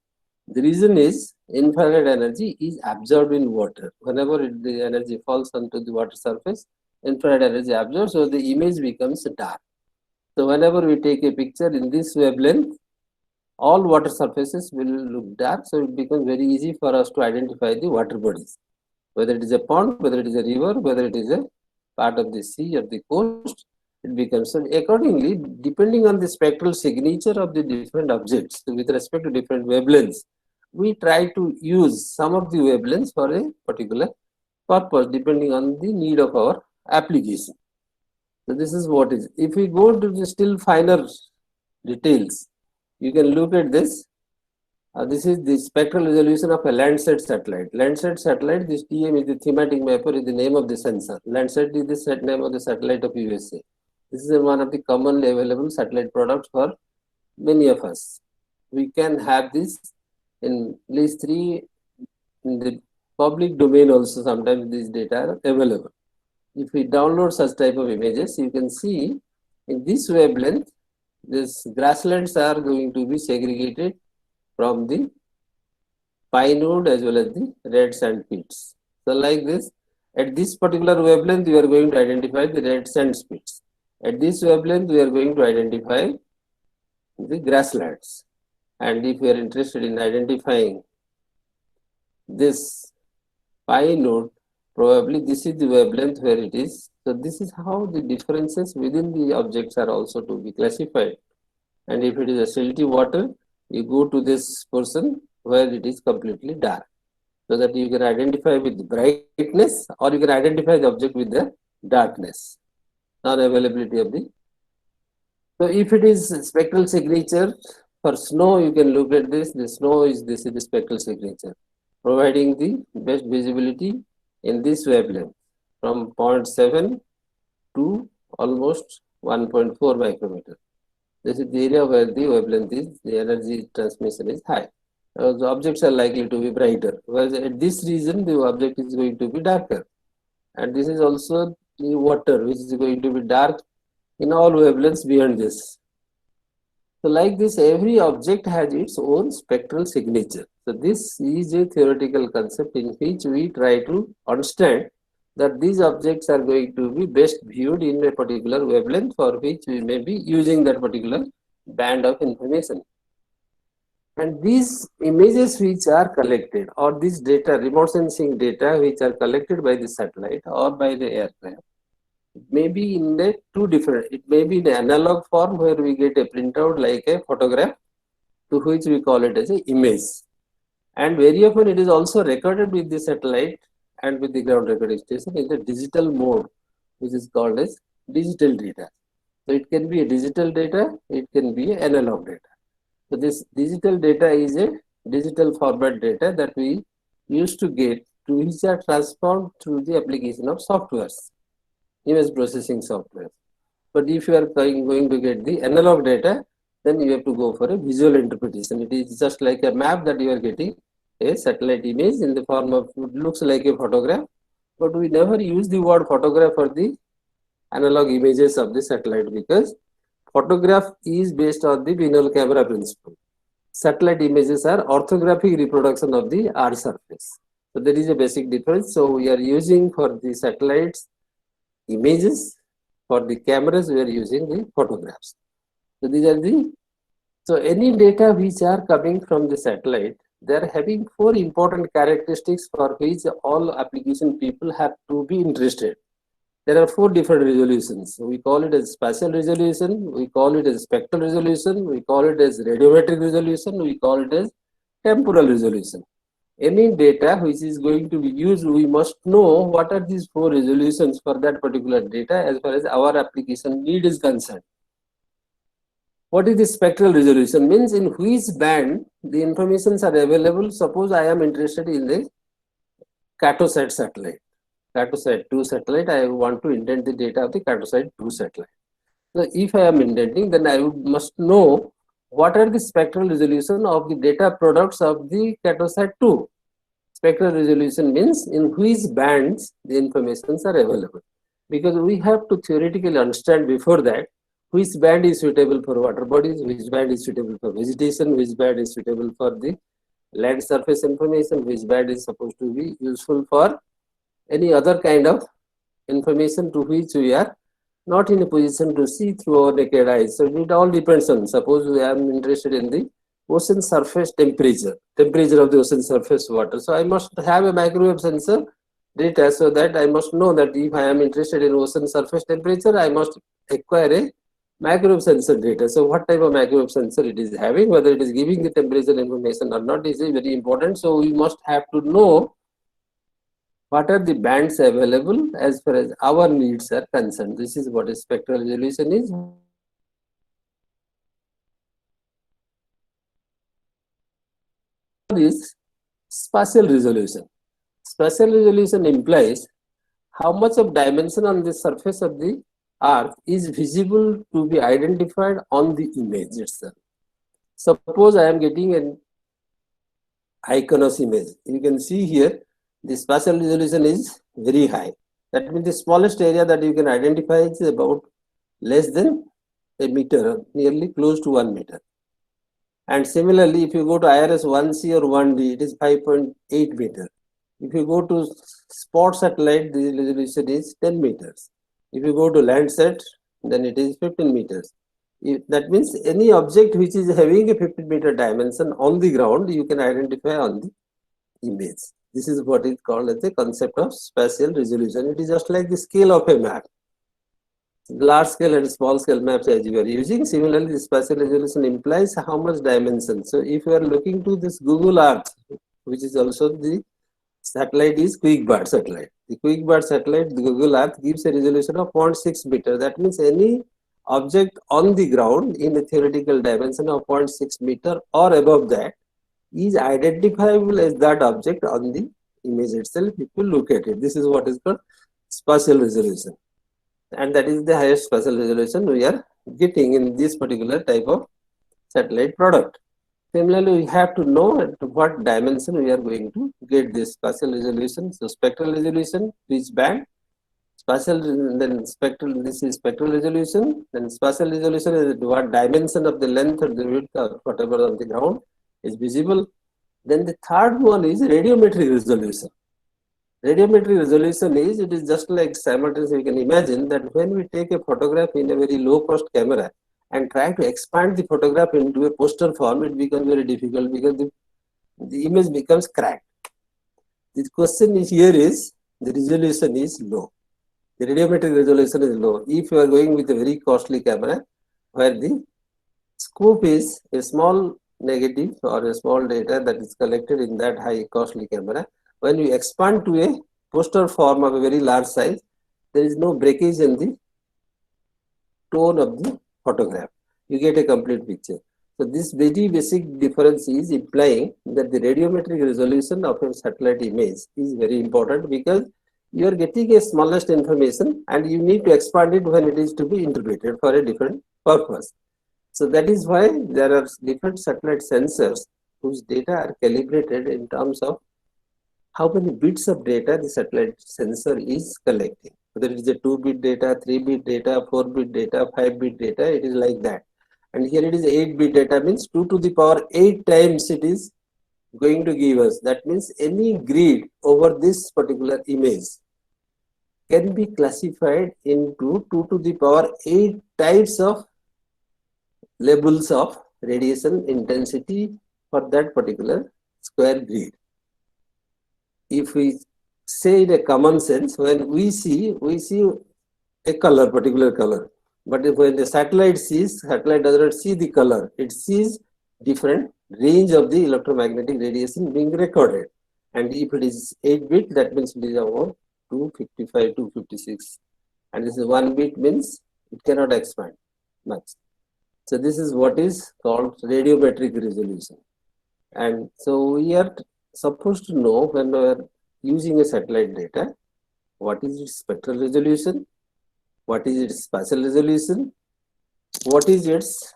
The reason is infrared energy is absorbed in water. Whenever the energy falls onto the water surface, infrared energy absorbs, so the image becomes dark. So whenever we take a picture in this wavelength, all water surfaces will look dark, so it becomes very easy for us to identify the water bodies, whether it is a pond, whether it is a river, whether it is a part of the sea or the coast. It becomes, so accordingly, depending on the spectral signature of the different objects with respect to different wavelengths, we try to use some of the wavelengths for a particular purpose depending on the need of our application. So this is what is. If we go to the still finer details, you can look at this. This is the spectral resolution of a Landsat satellite. Landsat satellite, this TM is the thematic mapper, is the name of the sensor. Landsat is the name of the satellite of USA. This is one of the commonly available satellite products for many of us. We can have this in at least 3 in the public domain also. Sometimes these data are available. If we download such type of images, you can see in this wavelength, these grasslands are going to be segregated from the pine wood as well as the red sand pits. So like this, at this particular wavelength, we are going to identify the red sand pits. At this wavelength, we are going to identify the grasslands. And if we are interested in identifying this pine wood, probably this is the wavelength where it is. So this is how the differences within the objects are also to be classified. And if it is a silty water, you go to this portion where it is completely dark, so that you can identify with the brightness, or you can identify the object with the darkness, non-availability of the. So if it is spectral signature for snow, you can look at this. The snow is, this is the spectral signature, providing the best visibility in this wavelength from 0.7 to almost 1.4 micrometer. This is the area where the wavelength is, the energy transmission is high. The objects are likely to be brighter, whereas at this region, the object is going to be darker. And this is also the water, which is going to be dark in all wavelengths beyond this. So like this, every object has its own spectral signature. So this is a theoretical concept in which we try to understand that these objects are going to be best viewed in a particular wavelength for which we may be using that particular band of information. And these images which are collected, or this data, remote sensing data which are collected by the satellite or by the aircraft, it may be in the two different, it may be in analog form where we get a printout like a photograph, to which we call it as an image. And very often it is also recorded with the satellite and with the ground recording station in the digital mode, which is called as digital data. So it can be a digital data, it can be analog data. So this digital data is a digital format data that we used to get, to which are transformed through the application of softwares, image processing software. But if you are going to get the analog data, then you have to go for a visual interpretation. It is just like a map that you are getting a satellite image in the form of, it looks like a photograph, but we never use the word photograph for the analog images of the satellite, because photograph is based on the binaural camera principle. Satellite images are orthographic reproduction of the Earth surface. So there is a basic difference. So we are using for the satellites images, for the cameras we are using the photographs. So these are the, so any data which are coming from the satellite, they are having 4 important characteristics for which all application people have to be interested. There are 4 different resolutions. So we call it as spatial resolution, we call it as spectral resolution, we call it as radiometric resolution, we call it as temporal resolution. Any data which is going to be used, we must know what are these 4 resolutions for that particular data as far as our application need is concerned. What is the spectral resolution? Means in which band the informations are available. Suppose I am interested in the Cartosat satellite. Cartosat 2 satellite, I want to indent the data of the Cartosat 2 satellite. So if I am indenting, then I must know what are the spectral resolution of the data products of the Cartosat 2. Spectral resolution means in which bands the informations are available. Because we have to theoretically understand before that which band is suitable for water bodies, which band is suitable for vegetation, which band is suitable for the land surface information, which band is supposed to be useful for any other kind of information to which we are not in a position to see through our naked eyes. So it all depends on, suppose I am interested in the ocean surface temperature of the ocean surface water. So I must have a microwave sensor data, so that I must know that if I am interested in ocean surface temperature, I must acquire a microwave sensor data. So what type of microwave sensor it is having, whether it is giving the temperature information or not, is very important. So we must have to know what are the bands available as far as our needs are concerned. This is what a spectral resolution is. Is spatial resolution. Spatial resolution implies how much of dimension on the surface of the earth is visible to be identified on the image itself. Suppose I am getting an iconous image. You can see here the spatial resolution is very high. That means the smallest area that you can identify is about less than a meter, nearly close to 1 meter. And similarly, if you go to IRS 1C or 1D, it is 5.8 meter. If you go to spot satellite, the resolution is 10 meters. If you go to Landsat, then it is 15 meters. That means any object which is having a 15 meter dimension on the ground, you can identify on the image. This is what is called as the concept of spatial resolution. It is just like the scale of a map. Large scale and small scale maps as you are using. Similarly, the spatial resolution implies how much dimension. So if you are looking to this Google Earth, which is also the satellite is QuickBird satellite. The QuickBird satellite, the Google Earth, gives a resolution of 0.6 meter. That means any object on the ground in a theoretical dimension of 0.6 meter or above that is identifiable as that object on the image itself if you look at it. This is what is called spatial resolution. And that is the highest spatial resolution we are getting in this particular type of satellite product. Similarly, we have to know at what dimension we are going to get this spatial resolution. So spectral resolution, which band, spatial, then spectral, this is spectral resolution, then spatial resolution is what dimension of the length or the width or whatever on the ground is visible. Then the third one is radiometric resolution. Radiometric resolution is, it is just like simultaneously, you can imagine that when we take a photograph in a very low cost camera and try to expand the photograph into a poster form, it becomes very difficult because the image becomes cracked. The question is here is, the resolution is low. The radiometric resolution is low. If you are going with a very costly camera, where the scope is a small negative or a small data that is collected in that high costly camera, when you expand to a poster form of a very large size, there is no breakage in the tone of the photograph. You get a complete picture. So this very basic difference is implying that the radiometric resolution of a satellite image is very important, because you are getting a smallest information and you need to expand it when it is to be interpreted for a different purpose. So that is why there are different satellite sensors whose data are calibrated in terms of how many bits of data the satellite sensor is collecting. Whether it is a 2-bit data, 3-bit data, 4-bit data, 5-bit data, it is like that. And here it is 8-bit data, means 2 to the power 8 times it is going to give us. That means any grid over this particular image can be classified into 2 to the power 8 types of levels of radiation intensity for that particular square grid. If we say in a common sense, when we see a color, particular color. But if when the satellite does not see the color, it sees different range of the electromagnetic radiation being recorded. And if it is 8-bit, that means it is about 255, 256. And this is 1-bit means it cannot expand much. So this is what is called radiometric resolution. And so we are supposed to know, when we are using a satellite data, what is its spectral resolution, what is its spatial resolution, what is its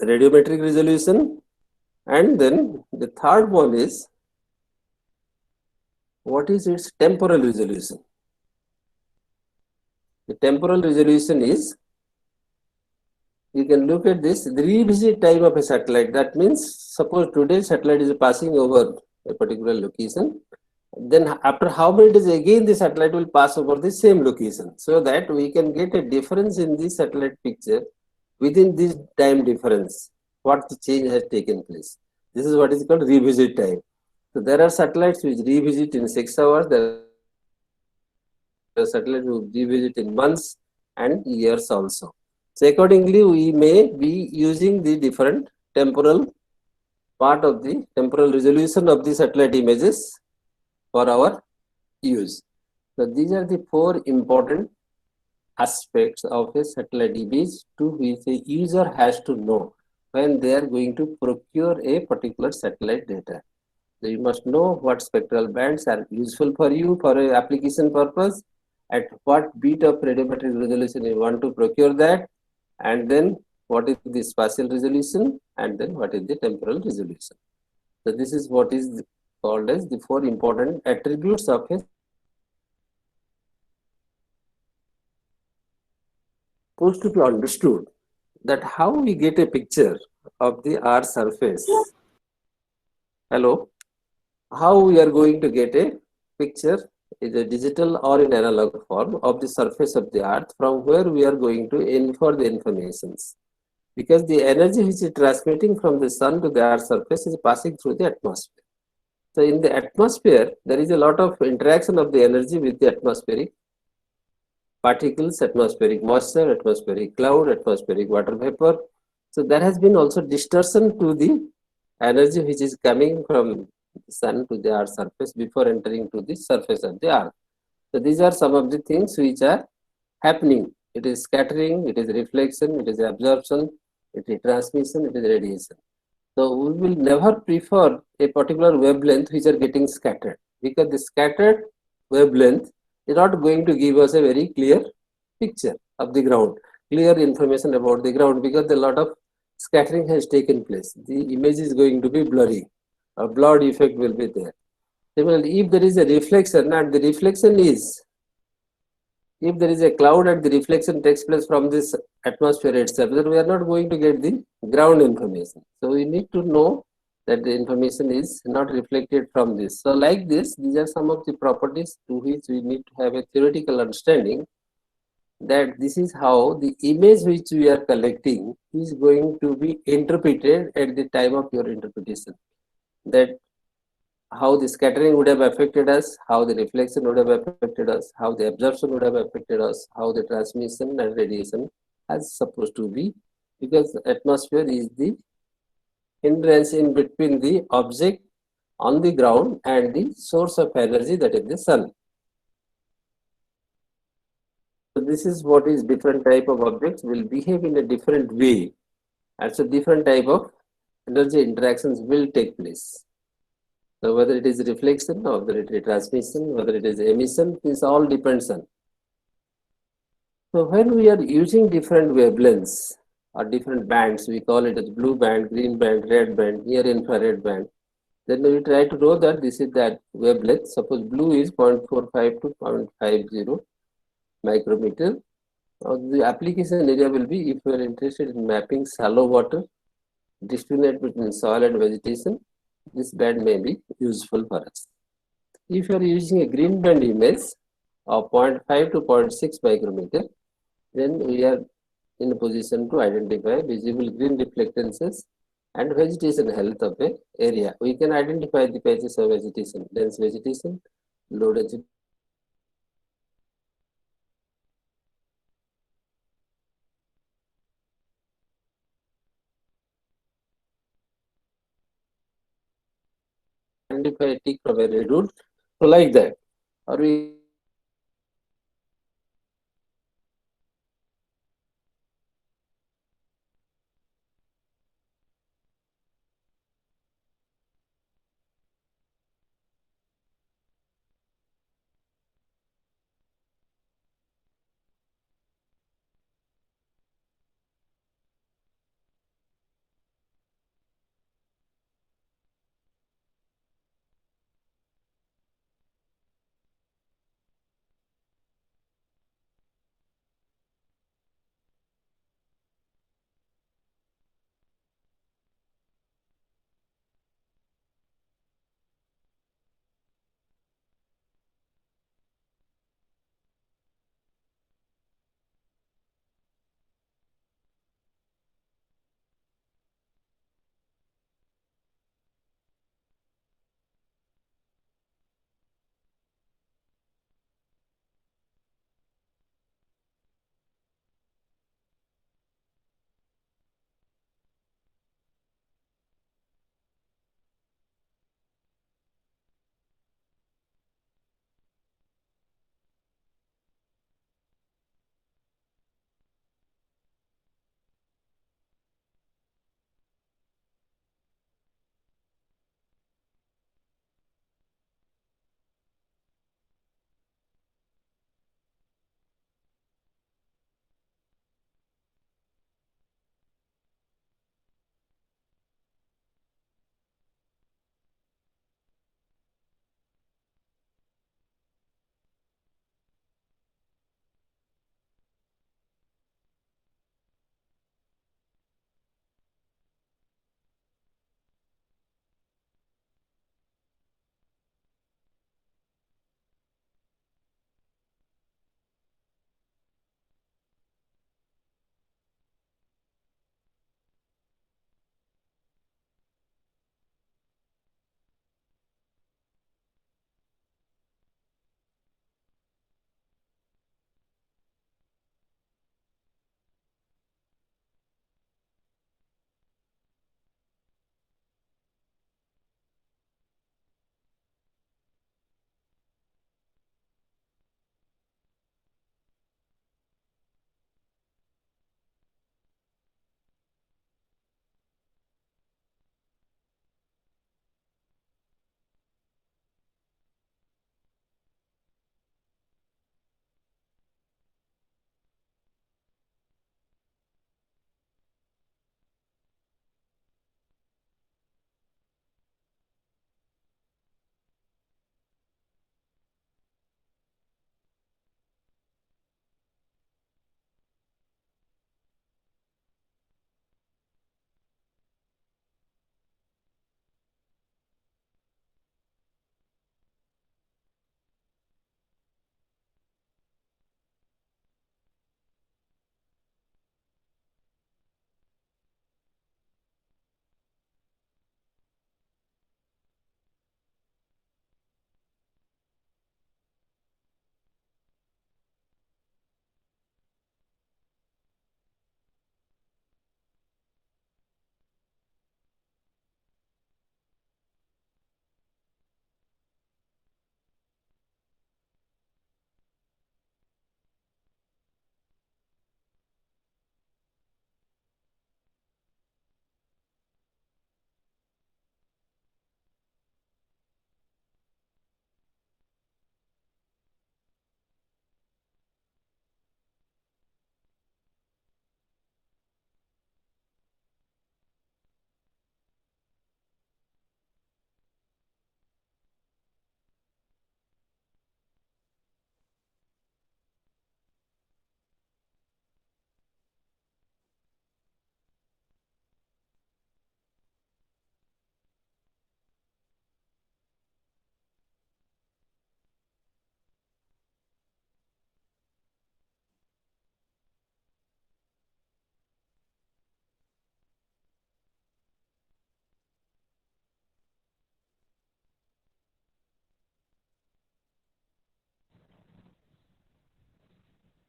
radiometric resolution, and then the third one is what is its temporal resolution. The temporal resolution is, you can look at this, the revisit time of a satellite. That means, suppose today's satellite is passing over a particular location, then after how many days again the satellite will pass over the same location, so that we can get a difference in the satellite picture within this time difference, what the change has taken place. This is what is called revisit time. So there are satellites which revisit in 6 hours, there are satellites which revisit in months and years also. So accordingly, we may be using the different temporal part of the temporal resolution of the satellite images for our use. So these are the four important aspects of a satellite image to which a user has to know when they are going to procure a particular satellite data. So you must know what spectral bands are useful for you for a application purpose, at what bit of radiometric resolution you want to procure that, and then what is the spatial resolution, and then what is the temporal resolution. So this is what is called as the four important attributes of a supposed to be understood, that how we get a picture of the Earth's surface. Hello, how we are going to get a picture in a digital or in analog form of the surface of the Earth, from where we are going to infer the informations. Because the energy which is transmitting from the sun to the Earth's surface is passing through the atmosphere. So in the atmosphere, there is a lot of interaction of the energy with the atmospheric particles, atmospheric moisture, atmospheric cloud, atmospheric water vapor. So there has been also distortion to the energy which is coming from the sun to the Earth's surface before entering to the surface of the Earth. So these are some of the things which are happening. It is scattering, it is reflection, it is absorption, it is transmission, it is radiation. So we will never prefer a particular wavelength which are getting scattered, because the scattered wavelength is not going to give us a very clear picture of the ground, clear information about the ground, because a lot of scattering has taken place. The image is going to be blurry, a blurred effect will be there. Similarly, if there is a reflection, and the reflection is, if there is a cloud and the reflection takes place from this atmosphere itself, then we are not going to get the ground information. So we need to know that the information is not reflected from this. So like this, these are some of the properties to which we need to have a theoretical understanding, that this is how the image which we are collecting is going to be interpreted at the time of your interpretation. That how the scattering would have affected us, how the reflection would have affected us, how the absorption would have affected us, how the transmission and radiation is supposed to be, because atmosphere is the hindrance in between the object on the ground and the source of energy, that is the sun. So this is what is different type of objects will behave in a different way, and so different type of energy interactions will take place. So whether it is reflection or whether it is transmission, whether it is emission, this all depends on. So when we are using different wavelengths or different bands, we call it as blue band, green band, red band, near infrared band. Then we try to know that this is that wavelength. Suppose blue is 0.45 to 0.50 micrometer. The application area will be, if you are interested in mapping shallow water, discriminate between soil and vegetation, this band may be useful for us. If you are using a green band image of 0.5 to 0.6 micrometer, then we are in a position to identify visible green reflectances and vegetation health of an area. We can identify the patches of vegetation, dense vegetation, low density. Identify a tick from a redwood, so like that. Or we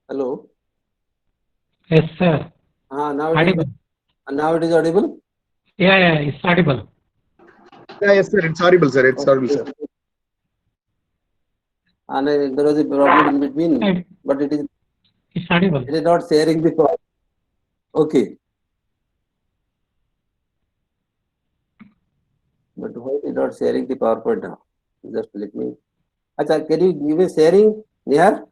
Hello. Yes, sir. Now Audible. now it is audible. Yeah, it's audible. Yeah, yes, sir. It's audible, sir. It's audible, sir. And there was a problem in between, Right. but it It's audible. is not sharing the power. Okay. But why it is not sharing the PowerPoint now? Just let me. Acha, can you give a sharing, Nihar?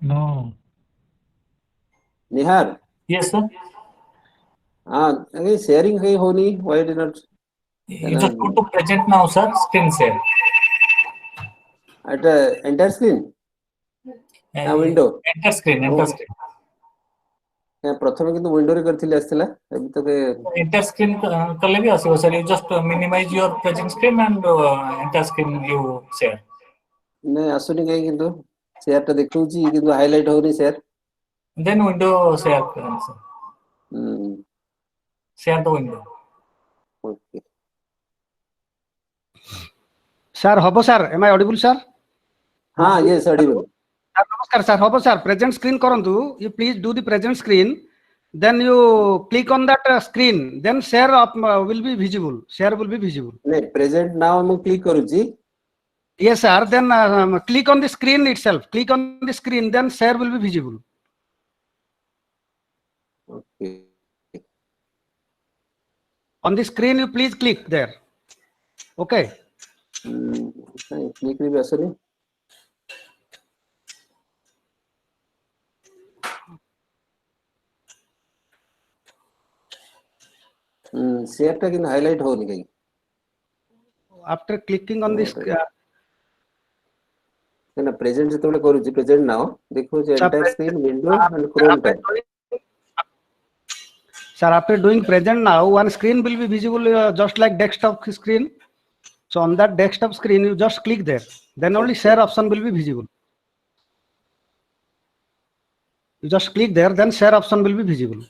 No. Nihar. Yes, sir. Again sharing hai honi. Why it is not? You just go to present now, sir. Screen share. At entire screen. window. Enter screen. Enter screen. प्रथम किंतु window रे करथिले आस्थिला एबि तो के Enter screen कले भी आसीबो sir. You just minimize your present screen and enter screen you share. नै आसुनी काई किंतु शेयर ता देखौची किंतु हाइलाइट होनी शेयर. Then window share करें sir. Share the window. Okay. Sir, hobo sir, am I audible, sir? Yes, audible. Sir, namaskar, sir. Hobo sir, present screen karantu. You please do the present screen. Then you click on that screen. Then share will be visible. Share will be visible. नै present now mu click करूची. Yes, sir. Then click on the screen itself. Click on the screen. Then share will be visible. Okay. On the screen, you please click there. Okay. Click भी आसुनी. Share टा किन highlight होनी कहीं. After clicking on this, ना present जेतबेले करूची present now देखो जे entire screen window and Chrome tab. sir, after doing present now, one screen will be visible just like desktop screen. So on that desktop screen, you just click there. Then only share option will be visible. You just click there, then share option will be visible.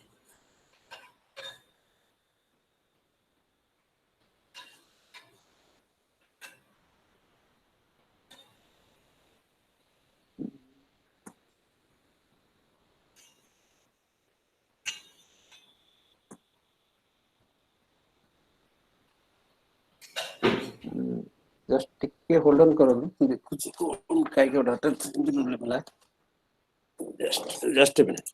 Just टिके hold on करो देखुची कोन काय के data problem है. Just a minute.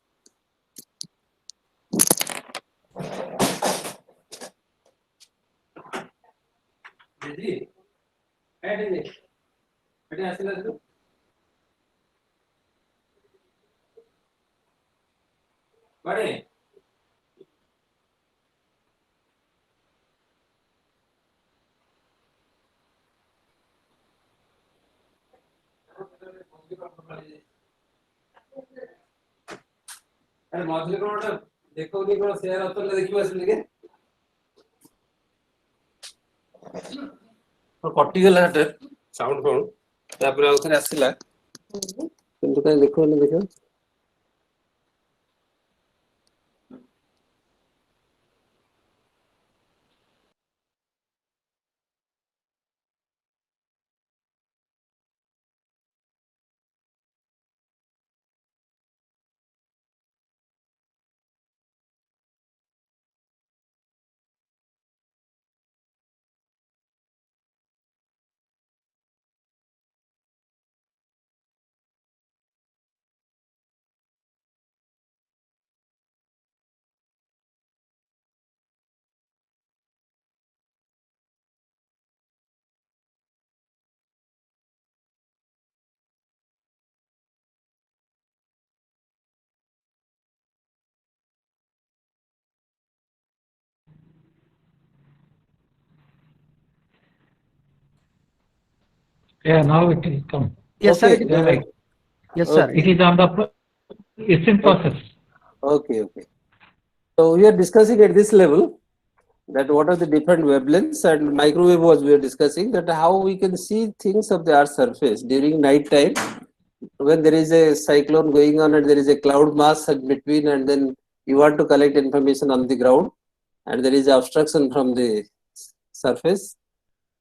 दीदी add ने बेटे आसिला तो बड़े अरे मझले कोन देखो कि कोन शेयर ऑप्शन ले देखिबा से लेके तो कटि गेला हटे साउंड कोन तापर आउथरे आसिला किंतु काई देखो ने देखो. Yeah, now it is come. Yes, Okay. sir. Yeah, right. Yes, sir. It is on the. It's in process. Okay. So we are discussing at this level that what are the different wavelengths, and microwave was we are discussing that how we can see things of the earth's surface during night time when there is a cyclone going on and there is a cloud mass in between, and then you want to collect information on the ground and there is obstruction from the surface,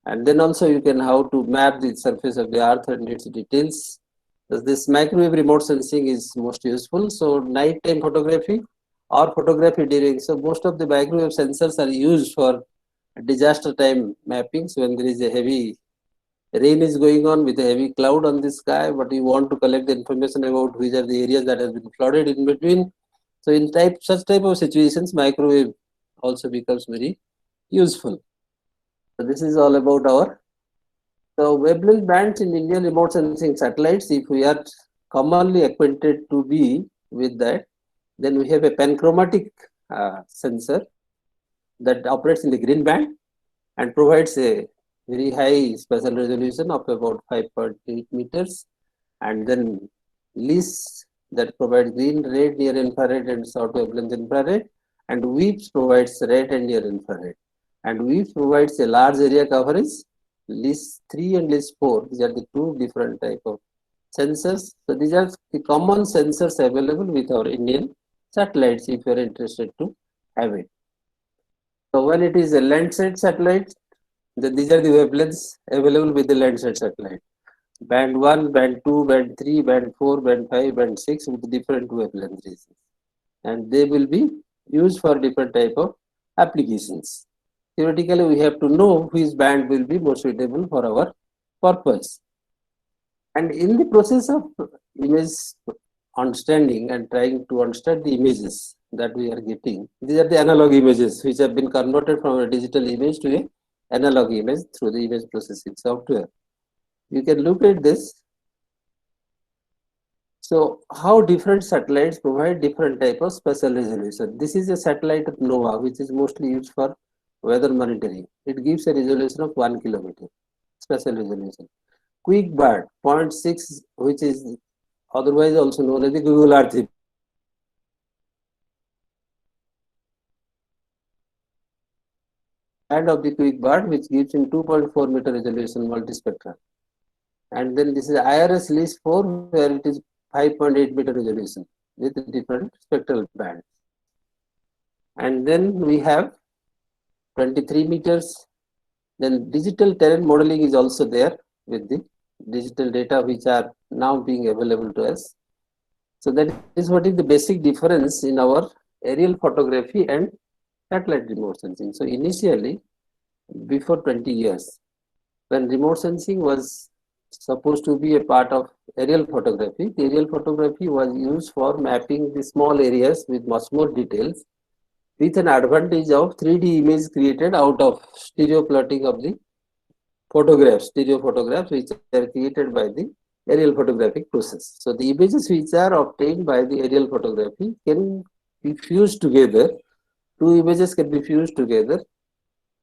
And then also you can how to map the surface of the earth and its details. This microwave remote sensing is most useful. So nighttime photography or photography during, so most of the microwave sensors are used for disaster time mappings when there is a heavy rain is going on with a heavy cloud on the sky, but you want to collect the information about which are the areas that have been flooded in between. So in such type of situations, microwave also becomes very useful. So this is all about our wavelength bands in Indian remote sensing satellites. If we are commonly acquainted to be with that, then we have a panchromatic sensor that operates in the green band and provides a very high spatial resolution of about 5.8 meters, and then LIS that provides green, red, near infrared and short wavelength infrared, and WIPS provides red and near infrared. And WIPS provides a large area coverage. LIS 3 and LIS 4, these are the two different type of sensors. So these are the common sensors available with our Indian satellites if you are interested to have it. So when it is a Landsat satellite, then these are the wavelengths available with the Landsat satellite. Band 1, band 2, band 3, band 4, band 5, band 6 with different wavelength regions. And they will be used for different type of applications. Theoretically, we have to know which band will be more suitable for our purpose. And in the process of image understanding and trying to understand the images that we are getting, these are the analog images which have been converted from a digital image to an analog image through the image processing software. You can look at this. So how different satellites provide different type of spatial resolution. This is a satellite of NOAA, which is mostly used for weather monitoring. It gives a resolution of 1 kilometer spatial resolution. QuickBird 0.6, which is otherwise also known as the Google Earth image. And of the QuickBird, which gives in 2.4 meter resolution multispectral. And then this is IRS LIS 4, where it is 5.8 meter resolution with different spectral bands. And then we have 23 meters. Then digital terrain modeling is also there with the digital data which are now being available to us. So that is what is the basic difference in our aerial photography and satellite remote sensing. So initially, before 20 years, when remote sensing was supposed to be a part of aerial photography, the aerial photography was used for mapping the small areas with much more details, with an advantage of 3D image created out of stereo plotting of the photographs, stereo photographs which are created by the aerial photographic process. So the images which are obtained by the aerial photography can be fused together. Two images can be fused together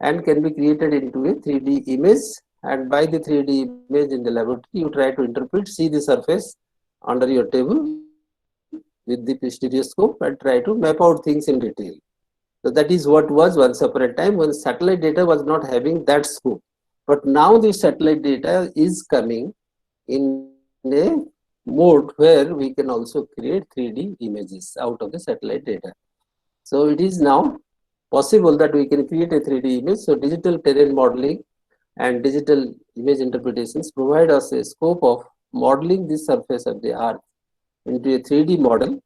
and can be created into a 3D image. And by the 3D image in the laboratory, you try to interpret, see the surface under your table with the stereoscope and try to map out things in detail. So that is what was once upon a time when satellite data was not having that scope. But now the satellite data is coming in a mode where we can also create 3D images out of the satellite data. So it is now possible that we can create a 3D image. So digital terrain modeling and digital image interpretations provide us a scope of modeling the surface of the earth into a 3D model,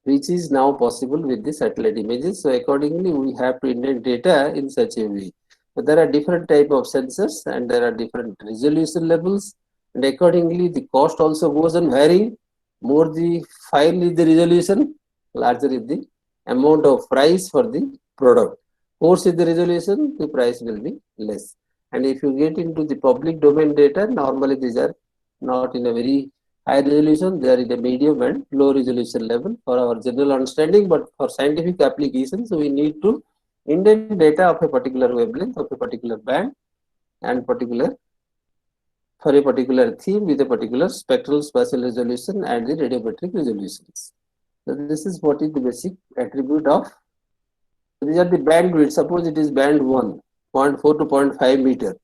which is now possible with the satellite images. So accordingly, we have to indent data in such a way. But there are different type of sensors and there are different resolution levels, and accordingly the cost also goes on varying. More the file is the resolution, larger is the amount of price for the product. Coarse is the resolution, the price will be less. And if you get into the public domain data, normally these are not in a very high resolution, they are in a medium and low resolution level for our general understanding, but for scientific applications, we need to indent data of a particular wavelength, of a particular band, and for a particular theme with a particular spectral spatial resolution and the radiometric resolutions. So this is what is the basic attribute of. These are the bandwidth. Suppose it is band 1, 0.4 to 0.5 meter.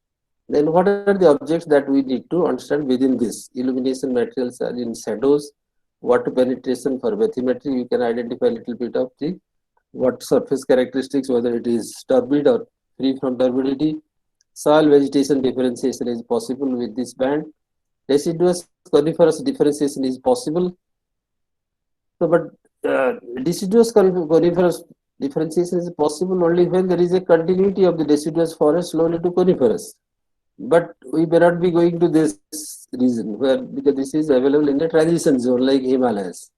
Then what are the objects that we need to understand within this? Illumination materials are in shadows, water penetration for bathymetry, you can identify a little bit of the what surface characteristics, whether it is turbid or free from turbidity, Soil vegetation differentiation is possible with this band. Deciduous coniferous differentiation is possible. So, but deciduous coniferous differentiation is possible only when there is a continuity of the deciduous forest slowly to coniferous. But we may not be going to this region where, because this is available in a transition zone like Himalayas.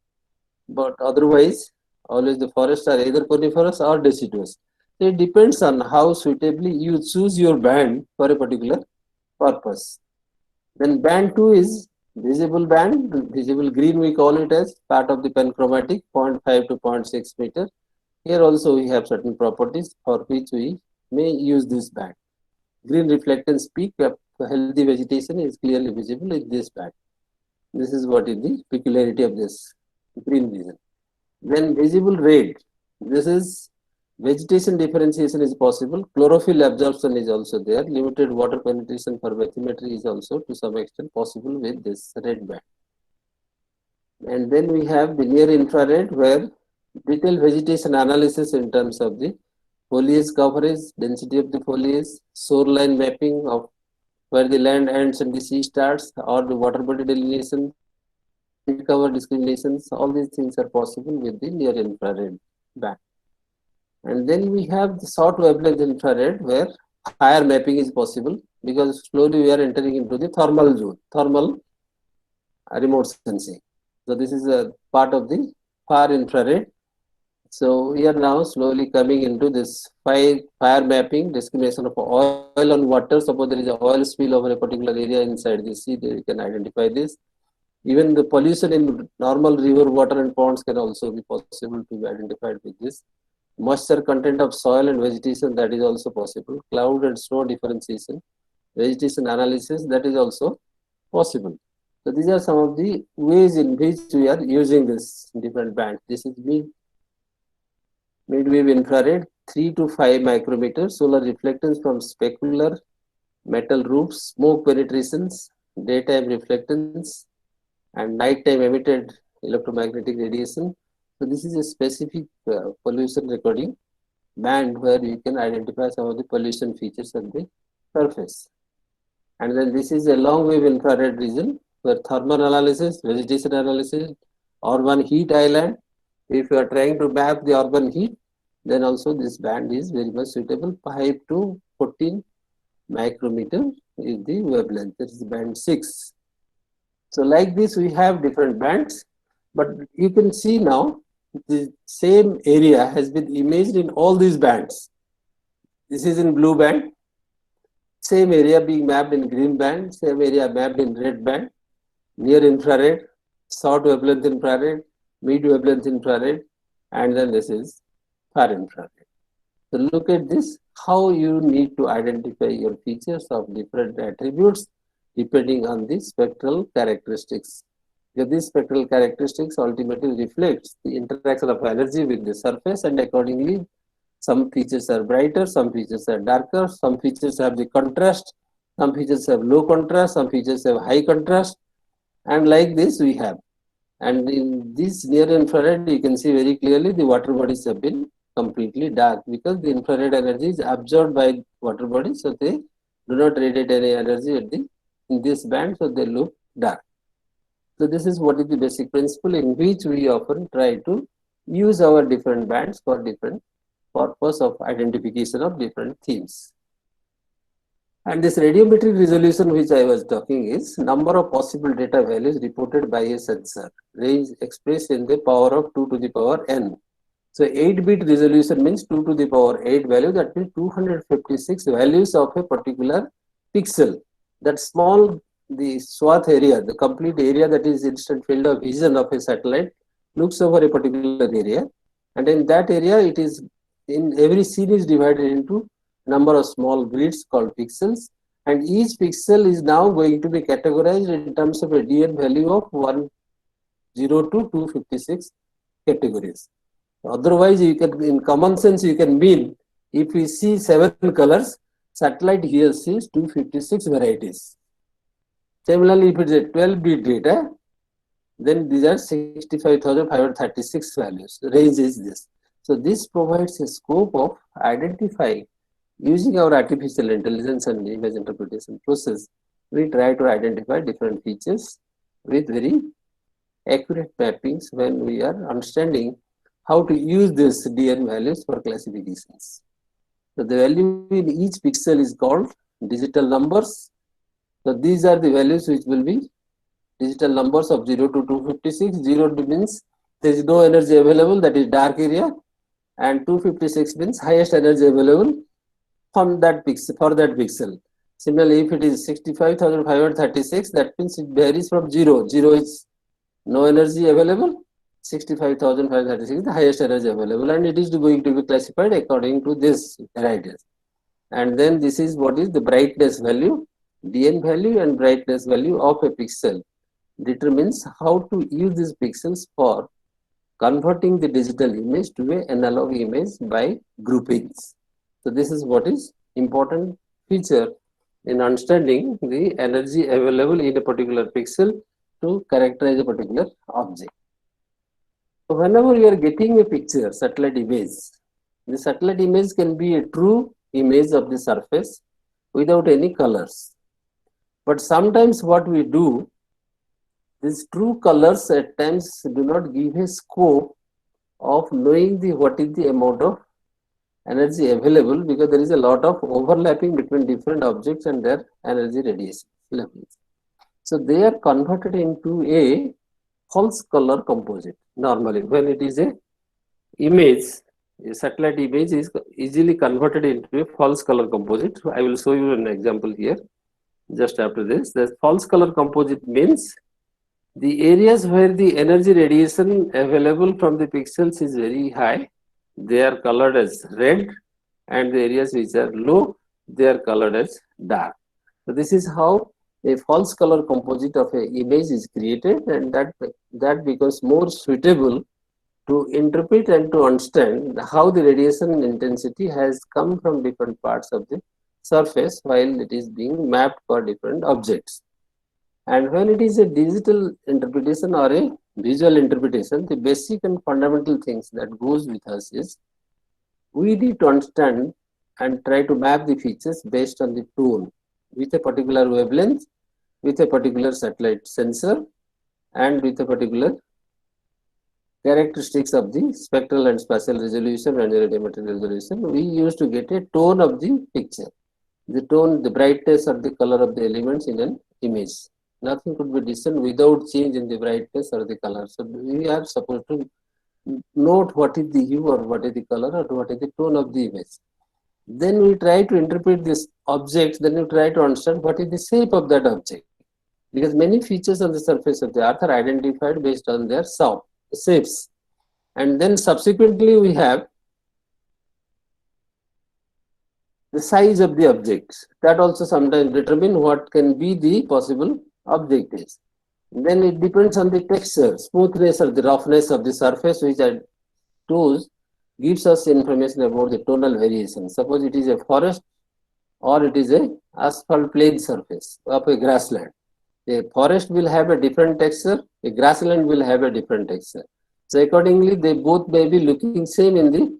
But otherwise, always the forests are either coniferous or deciduous. So it depends on how suitably you choose your band for a particular purpose. Then band 2 is visible band, visible green we call it as part of the panchromatic 0.5 to 0.6 meter. Here also we have certain properties for which we may use this band. Green reflectance peak of healthy vegetation is clearly visible in this band. This is what is the peculiarity of this green region. Then visible red, this is vegetation differentiation is possible. Chlorophyll absorption is also there. Limited water penetration for bathymetry is also to some extent possible with this red band. And then we have the near infrared where detailed vegetation analysis in terms of the foliage coverage, density of the foliage, shoreline mapping of where the land ends and the sea starts, or the water body delineation, cover discriminations, all these things are possible with the near infrared band. And then we have the short wavelength infrared where higher mapping is possible because slowly we are entering into the thermal zone, thermal remote sensing. So this is a part of the far infrared. So we are now slowly coming into this fire mapping, discrimination of oil on water. Suppose there is an oil spill over a particular area inside the sea, you can identify this. Even the pollution in normal river water and ponds can also be possible to be identified with this. Moisture content of soil and vegetation, that is also possible. Cloud and snow differentiation, vegetation analysis, that is also possible. So these are some of the ways in which we are using this different bands. This is mid-wave infrared, 3 to 5 micrometers, solar reflectance from specular metal roofs, smoke penetrations, daytime reflectance, and nighttime emitted electromagnetic radiation. So this is a specific pollution recording band where you can identify some of the pollution features of the surface. And then this is a long wave infrared region where thermal analysis, vegetation analysis, urban heat island. If you are trying to map the urban heat, then also this band is very much suitable. 5 to 14 micrometer is the wavelength. That is band 6. So like this, we have different bands, but you can see now the same area has been imaged in all these bands. This is in blue band, same area being mapped in green band, same area mapped in red band, near infrared, short wavelength infrared, mid wavelength infrared, and then this is far infrared. So look at this, how you need to identify your features of different attributes depending on the spectral characteristics. Because these spectral characteristics ultimately reflects the interaction of energy with the surface, and accordingly some features are brighter, some features are darker, some features have the contrast, some features have low contrast, some features have high contrast, and like this we have. And in this near infrared, you can see very clearly the water bodies have been completely dark because the infrared energy is absorbed by water bodies, so they do not radiate any energy at in this band, so they look dark. So this is what is the basic principle in which we often try to use our different bands for different purpose of identification of different themes. And this radiometric resolution which I was talking is number of possible data values reported by a sensor, range expressed in the power of 2 to the power n. So 8-bit resolution means 2 to the power 8 value, that means 256 values of a particular pixel. That small, the swath area, the complete area that is instant field of vision of a satellite looks over a particular area, and in that area it is in every scene is divided into number of small grids called pixels, and each pixel is now going to be categorized in terms of a DN value of 10 to 256 categories. Otherwise, you can, in common sense, you can mean if we see 7 colors, satellite here sees 256 varieties. Similarly, if it is a 12-bit data, then these are 65,536 values. The range is this. So this provides a scope of identifying Using our artificial intelligence and image interpretation process, we try to identify different features with very accurate mappings when we are understanding how to use these DN values for classifications. So the value in each pixel is called digital numbers. So these are the values which will be digital numbers of 0 to 256. 0 means there is no energy available, that is dark area, and 256 means highest energy available from that pixel, for that pixel. Similarly, if it is 65,536, that means it varies from 0. 0 is no energy available, 65,536 is the highest energy available, and it is going to be classified according to this varieties. And then this is what is the brightness value, DN value and brightness value of a pixel determines how to use these pixels for converting the digital image to an analog image by groupings. So this is what is important feature in understanding the energy available in a particular pixel to characterize a particular object. So whenever you are getting a picture, satellite image, the satellite image can be a true image of the surface without any colors. But sometimes what we do, these true colors at times do not give a scope of knowing what is the amount of energy available, because there is a lot of overlapping between different objects and their energy radiation levels. So they are converted into a false color composite. Normally, when it is a image, a satellite image is easily converted into a false color composite. I will show you an example here just after this. The false color composite means the areas where the energy radiation available from the pixels is very high, they are colored as red, and the areas which are low, they are colored as dark. So this is how a false color composite of an image is created, and that becomes more suitable to interpret and to understand how the radiation intensity has come from different parts of the surface while it is being mapped for different objects. And when it is a digital interpretation or a visual interpretation, the basic and fundamental things that goes with us is we need to understand and try to map the features based on the tone with a particular wavelength, with a particular satellite sensor, and with a particular characteristics of the spectral and spatial resolution and radiometric resolution. We used to get a tone of the picture, the tone, the brightness or the color of the elements in an image. Nothing could be discerned without change in the brightness or the color. So we are supposed to note what is the hue or what is the color or what is the tone of the image. Then we try to interpret this object, then we try to understand what is the shape of that object. Because many features on the surface of the earth are identified based on their shapes. And then subsequently we have the size of the objects. That also sometimes determine what can be the possible object is. Then it depends on the texture, smoothness or the roughness of the surface, which I chose gives us information about the tonal variation. Suppose it is a forest or it is a asphalt plain surface of a grassland. A forest will have a different texture, a grassland will have a different texture. So accordingly, they both may be looking same in the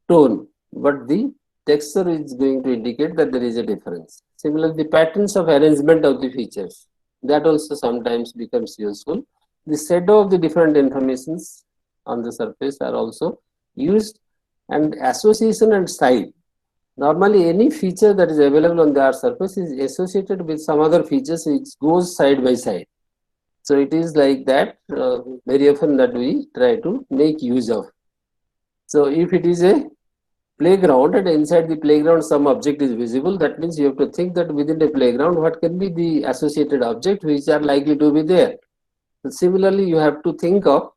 tone, but the texture is going to indicate that there is a difference. Similarly, the patterns of arrangement of the features, that also sometimes becomes useful. The shadow of the different informations on the surface are also used, and association and side. Normally, any feature that is available on the earth surface is associated with some other features which goes side by side. So it is like that very often that we try to make use of. So if it is a playground and inside the playground some object is visible, that means you have to think that within the playground what can be the associated object which are likely to be there. So similarly, you have to think of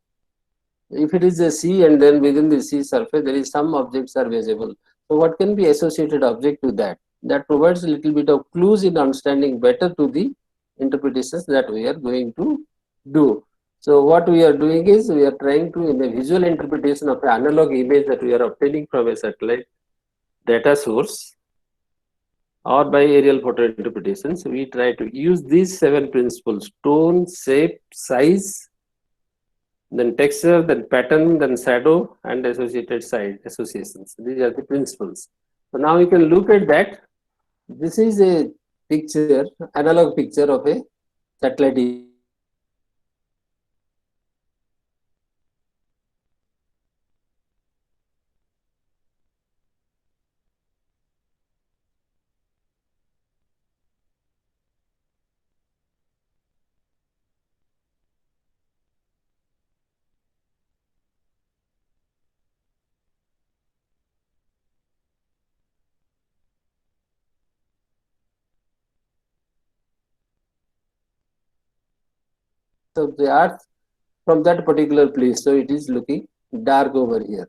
if it is a sea and then within the sea surface there is some objects are visible. So what can be associated object to that? That provides a little bit of clues in understanding better to the interpretations that we are going to do. So what we are doing is we are trying to, in a visual interpretation of an analog image that we are obtaining from a satellite data source or by aerial photo interpretations, we try to use these 7 principles: tone, shape, size, then texture, then pattern, then shadow, and associated side associations. These are the principles. So now you can look at that. This is a picture, analog picture of a satellite image. of the earth from that particular place. So it is looking dark over here.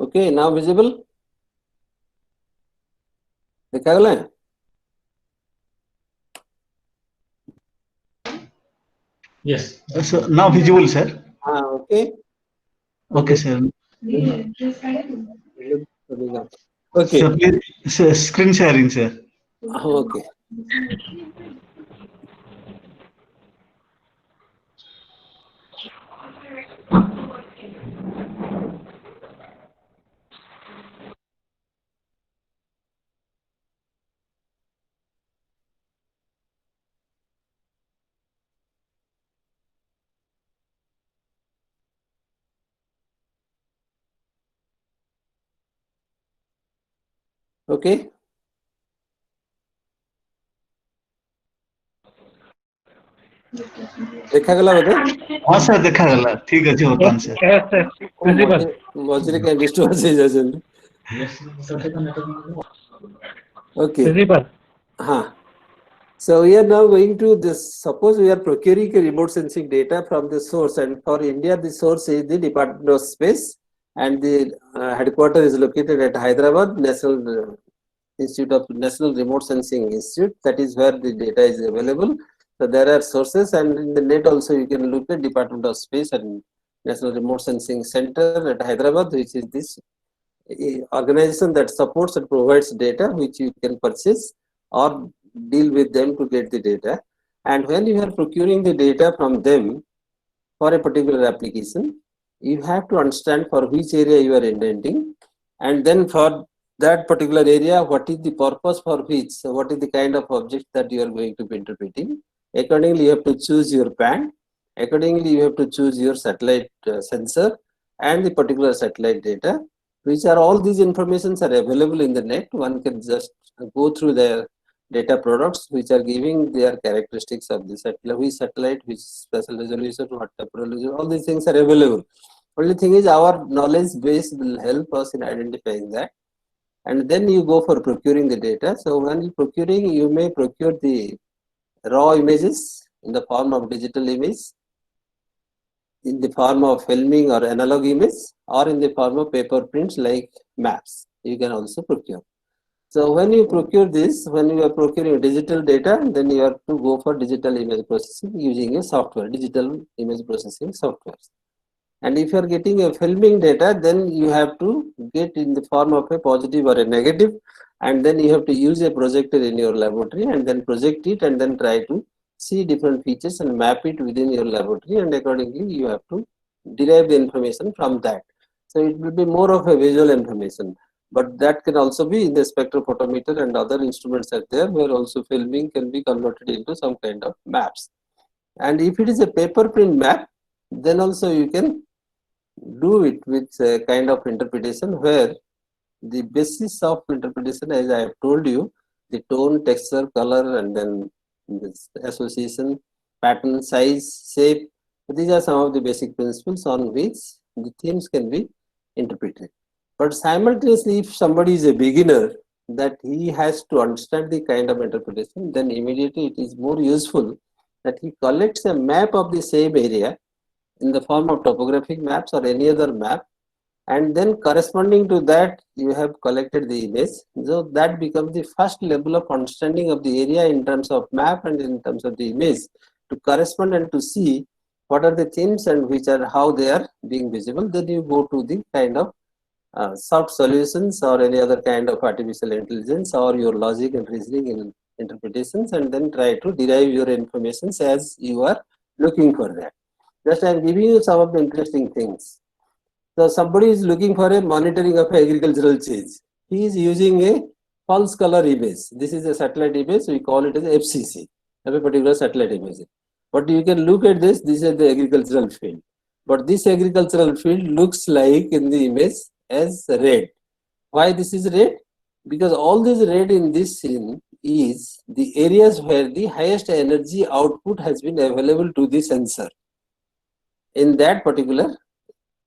Okay, now visible? देखा गया? Yes. So now visible, sir. Okay. Okay, sir. Okay. So please, sir, screen sharing, sir. Okay. Okay. देखा गया बोधे? हाँ sir देखा गला ठीक अच्छे होता Yes, sir yes, yes. Visible. मौजूद के डिस्टर्बेंस है जैसे. Okay. Visible. हाँ. So we are now going to this. Suppose we are procuring a remote sensing data from the source, and for India, the source is the Department of Space, and the headquarters is located at Hyderabad National Institute of National Remote Sensing Institute. That is where the data is available. So there are sources, and in the net also you can look at Department of Space and National Remote Sensing Center at Hyderabad, which is this organization that supports and provides data which you can purchase or deal with them to get the data. And when you are procuring the data from them for a particular application, you have to understand for which area you are intending, and then for that particular area, what is the purpose for which, so what is the kind of object that you are going to be interpreting. Accordingly, you have to choose your band. Accordingly, you have to choose your satellite sensor. and the particular satellite data, which are all these informations are available in the net. One can just go through their data products which are giving their characteristics of the satellite, which satellite, which spatial resolution, what temporal resolution, all these things are available. Only thing is our knowledge base will help us in identifying that. And then you go for procuring the data. So when you're procuring, you may procure the raw images in the form of digital image, in the form of filming or analog image, or in the form of paper prints like maps. You can also procure. So when you procure this, when you are procuring digital data, then you have to go for digital image processing using a software, digital image processing software. And if you are getting a filming data, then you have to get in the form of a positive or a negative, and then you have to use a projector in your laboratory and then project it and then try to see different features and map it within your laboratory, and accordingly you have to derive the information from that. So it will be more of a visual information, but that can also be in the spectrophotometer and other instruments are there where also filming can be converted into some kind of maps. And if it is a paper print map, then also you can do it with a kind of interpretation where the basis of interpretation, as I have told you, the tone, texture, color, and then this association, pattern, size, shape. These are some of the basic principles on which the themes can be interpreted. But simultaneously, if somebody is a beginner, that he has to understand the kind of interpretation, then immediately it is more useful that he collects a map of the same area in the form of topographic maps or any other map, and then corresponding to that you have collected the image. So that becomes the first level of understanding of the area in terms of map and in terms of the image, to correspond and to see what are the themes and which are how they are being visible. Then you go to the kind of soft solutions or any other kind of artificial intelligence or your logic and reasoning in interpretations, and then try to derive your information as you are looking for that. Just I am giving you some of the interesting things. So somebody is looking for a monitoring of agricultural change. He is using a pulse color image. This is a satellite image. We call it as FCC, of a particular satellite image. But you can look at this. This is the agricultural field. But this agricultural field looks like in the image as red. Why this is red? Because all this red in this scene is the areas where the highest energy output has been available to the sensor in that particular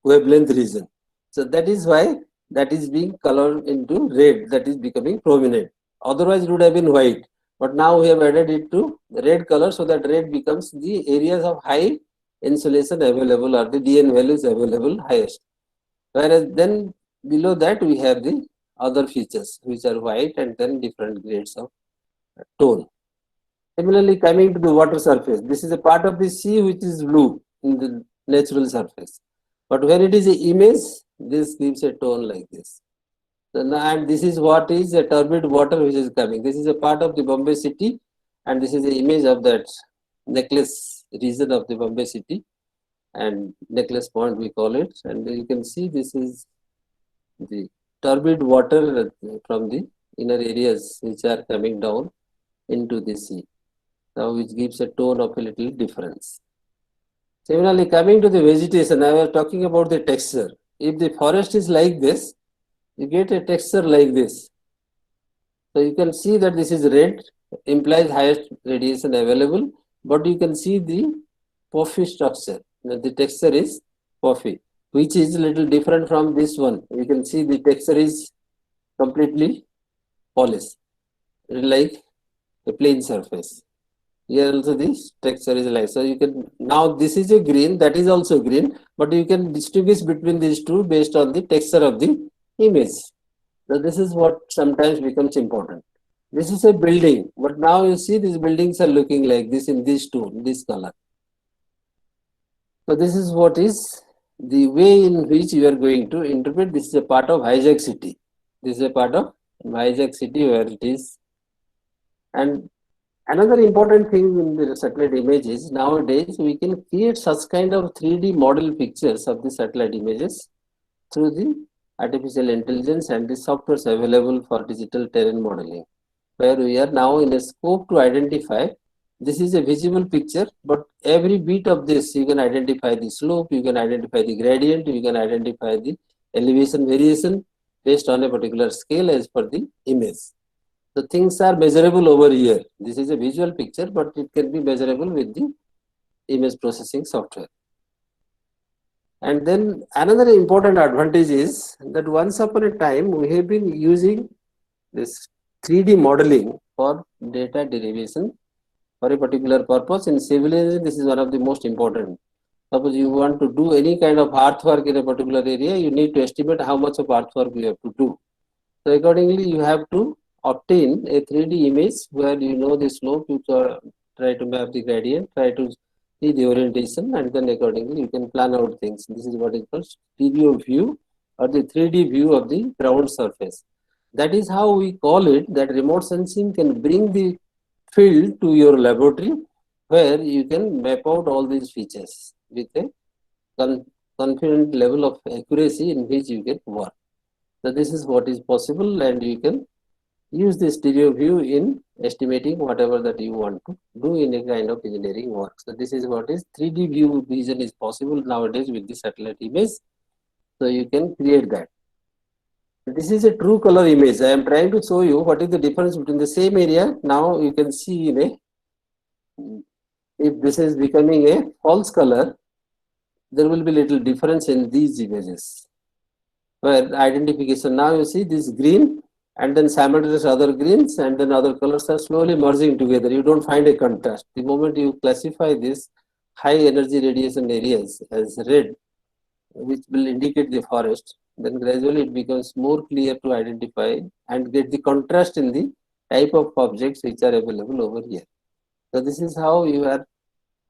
wavelength region. So that is why that is being colored into red, that is becoming prominent. Otherwise it would have been white, but now we have added it to red color so that red becomes the areas of high insolation available or the DN values available highest. Whereas then below that we have the other features which are white and then different grades of tone. Similarly, coming to the water surface, this is a part of the sea which is blue in the natural surface. But when it is an image, this gives a tone like this. And this is what is a turbid water which is coming. This is a part of the Bombay city, and this is the image of that necklace region of the Bombay city, and necklace point we call it. And you can see this is the turbid water from the inner areas which are coming down into the sea. Now which gives a tone of a little difference. Similarly, coming to the vegetation, I was talking about the texture. If the forest is like this, you get a texture like this. So you can see that this is red, implies highest radiation available, but you can see the puffy structure. The texture is puffy, which is a little different from this one. You can see the texture is completely polished, like a plain surface. Here also this texture is like, so you can, now this is a green, that is also green, but you can distinguish between these two based on the texture of the image. So this is what sometimes becomes important. This is a building, but now you see these buildings are looking like this in this tone, this color. So this is what is the way in which you are going to interpret. This is a part of hijack city. This is a part of hijack city where it is. And another important thing in the satellite images, nowadays we can create such kind of 3D model pictures of the satellite images through the artificial intelligence and the softwares available for digital terrain modeling, where we are now in a scope to identify This is a visible picture, but every bit of this, you can identify the slope, you can identify the gradient, you can identify the elevation variation based on a particular scale as per the image. The things are measurable over here. This is a visual picture, but it can be measurable with the image processing software. And then another important advantage is that once upon a time, we have been using this 3D modeling for data derivation for a particular purpose. In civil engineering, this is one of the most important. Suppose you want to do any kind of earthwork in a particular area, you need to estimate how much of earthwork you have to do. So accordingly, you have to obtain a 3D image where you know the slope, you try to map the gradient, try to see the orientation, and then accordingly you can plan out things. This is what is called stereo view or the 3D view of the ground surface. That is how we call it that remote sensing can bring the field to your laboratory where you can map out all these features with a confident level of accuracy in which you can work. So this is what is possible, and you can use the stereo view in estimating whatever that you want to do in a kind of engineering work. So this is what is 3D view vision is possible nowadays with the satellite image. So you can create that. This is a true color image. I am trying to show you what is the difference between the same area. Now you can see in a, if this is becoming a false color, there will be little difference in these images. Where identification, now you see this green and then simultaneous other greens and then other colors are slowly merging together. You don't find a contrast. The moment you classify this high energy radiation areas as red, which will indicate the forest, then gradually it becomes more clear to identify and get the contrast in the type of objects which are available over here. So this is how you are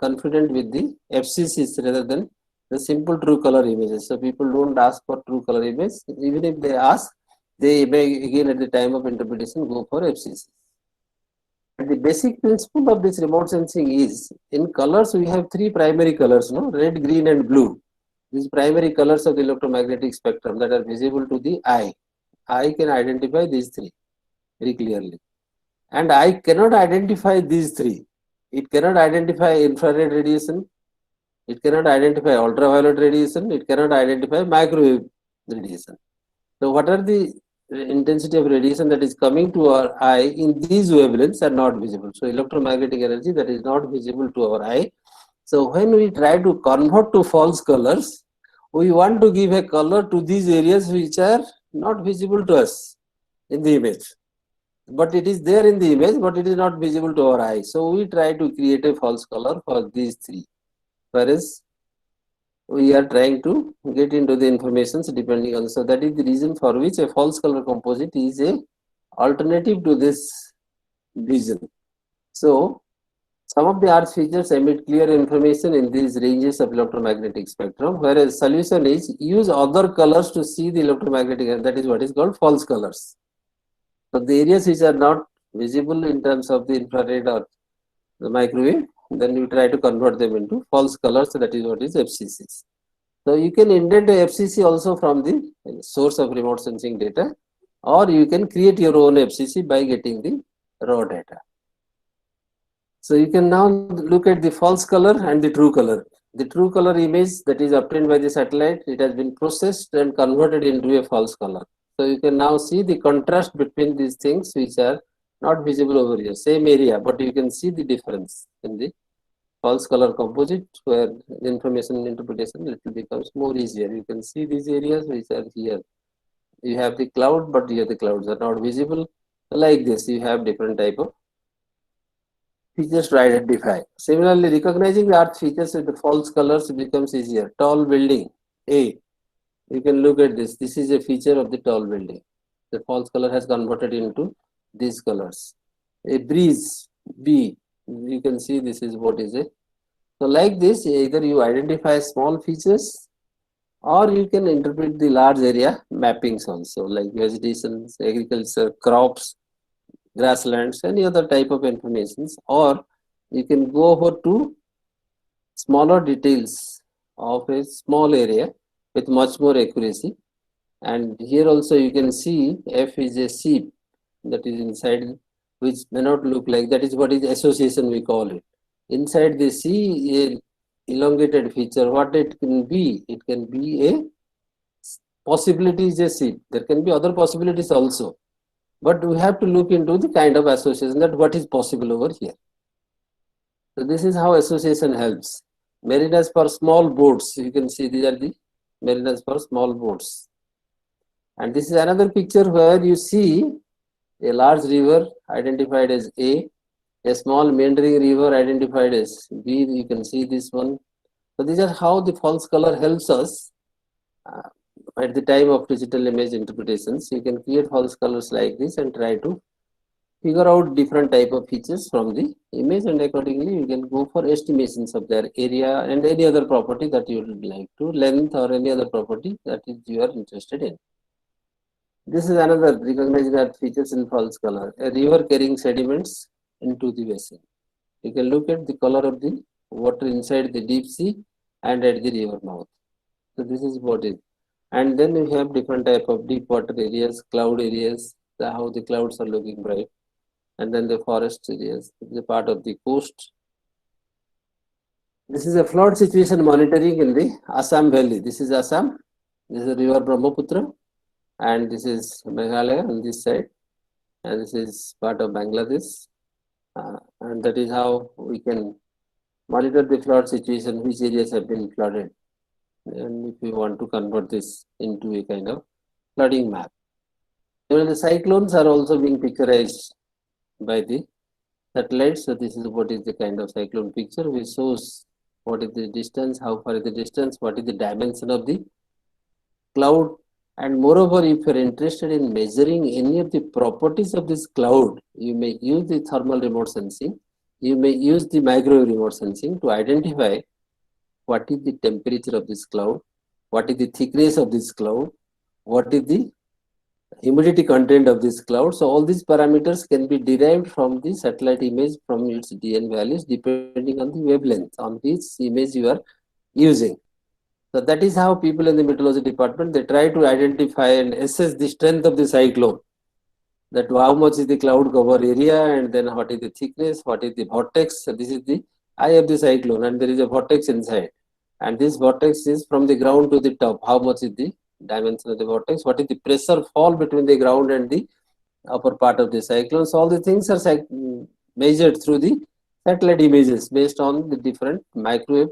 confident with the FCCs rather than the simple true color images. So people don't ask for true color image. Even if they ask, they may again at the time of interpretation go for FCCs. And the basic principle of this remote sensing is in colors we have three primary colors, no? Red, green and blue. These primary colors of the electromagnetic spectrum that are visible to the eye. Eye can identify these three very clearly. And eye cannot identify these three. It cannot identify infrared radiation. It cannot identify ultraviolet radiation. It cannot identify microwave radiation. So what are the intensity of radiation that is coming to our eye in these wavelengths are not visible. So electromagnetic energy that is not visible to our eye. So when we try to convert to false colors, we want to give a color to these areas which are not visible to us in the image. But it is there in the image, but it is not visible to our eye. So we try to create a false color for these three. Whereas we are trying to get into the informations depending on. So that is the reason for which a false color composite is a alternative to this vision. So some of the Earth features emit clear information in these ranges of electromagnetic spectrum, whereas solution is use other colors to see the electromagnetic, and that is what is called false colors. So the areas which are not visible in terms of the infrared or the microwave, then you try to convert them into false colors. So that is what is FCCs. So you can indent a FCC also from the source of remote sensing data, or you can create your own FCC by getting the raw data. So you can now look at the false color and the true color. The true color image that is obtained by the satellite, it has been processed and converted into a false color. So you can now see the contrast between these things which are not visible over here, same area, but you can see the difference in the false color composite where the information interpretation it becomes more easier. You can see these areas which are here. You have the cloud, but here the clouds are not visible. Like this, you have different type of features to identify. Similarly, recognizing the Earth features with the false colors becomes easier. Tall building, A. You can look at this. This is a feature of the tall building. The false color has converted into these colors. A breeze, B. You can see this is what is it. So like this, either you identify small features or you can interpret the large area mappings also, like vegetation, agriculture, crops, grasslands, any other type of informations, or you can go over to smaller details of a small area with much more accuracy. And here also you can see F is a sheep that is inside which may not look like, that is what is association we call it. Inside they see a elongated feature, what it can be a possibility is a seed. There can be other possibilities also, but we have to look into the kind of association, that what is possible over here. So this is how association helps. Marinas for small boats, you can see these are the marinas for small boats. And this is another picture where you see a large river identified as A small meandering river identified as B, you can see this one. So these are how the false color helps us at the time of digital image interpretations. You can create false colors like this and try to figure out different type of features from the image, and accordingly you can go for estimations of their area and any other property that you would like to, length or any other property that is you are interested in. This is another recognizing that features in false color. A river carrying sediments into the basin. You can look at the color of the water inside the deep sea and at the river mouth. So this is what it is. And then we have different type of deep water areas, cloud areas, how the clouds are looking bright. And then the forest areas, the part of the coast. This is a flood situation monitoring in the Assam Valley. This is Assam. This is the river Brahmaputra. And this is Meghalaya on this side. And this is part of Bangladesh. And that is how we can monitor the flood situation, which areas have been flooded. And if we want to convert this into a kind of flooding map. Even the cyclones are also being picturized by the satellites. So this is what is the kind of cyclone picture, which shows what is the distance, how far is the distance, what is the dimension of the cloud. And moreover, if you are interested in measuring any of the properties of this cloud, you may use the thermal remote sensing, you may use the microwave remote sensing to identify what is the temperature of this cloud, what is the thickness of this cloud, what is the humidity content of this cloud. So all these parameters can be derived from the satellite image from its DN values depending on the wavelength on which image you are using. So that is how people in the meteorology department, they try to identify and assess the strength of the cyclone. That how much is the cloud cover area, and then what is the thickness, what is the vortex. So this is the eye of the cyclone, and there is a vortex inside. And this vortex is from the ground to the top. How much is the dimension of the vortex? What is the pressure fall between the ground and the upper part of the cyclone? So all the things are measured through the satellite images based on the different microwave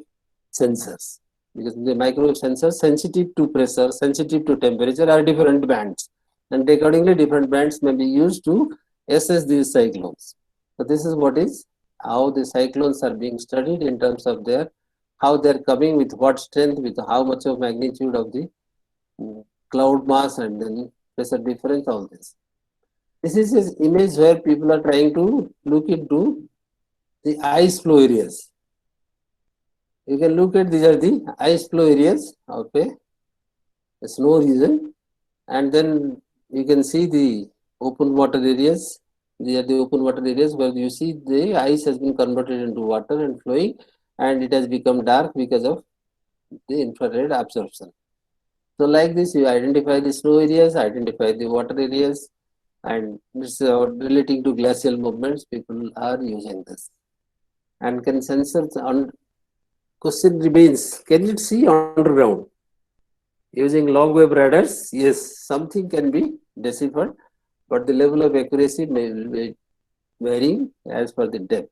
sensors. Because the microwave sensors sensitive to pressure, sensitive to temperature are different bands. And accordingly different bands may be used to assess these cyclones. So this is what is how the cyclones are being studied in terms of their, how they are coming with what strength, with how much of magnitude of the cloud mass and then pressure difference, all this. This is an image where people are trying to look into the ice flow areas. You can look at, these are the ice flow areas of a snow region, and then you can see the open water areas. These are the open water areas where you see the ice has been converted into water and flowing, and it has become dark because of the infrared absorption. So like this, you identify the snow areas, identify the water areas, and this relating to glacial movements, people are using this. And can sensors on. Question remains, can it see underground? Using long wave radars, yes, something can be deciphered, but the level of accuracy may be varying as per the depth.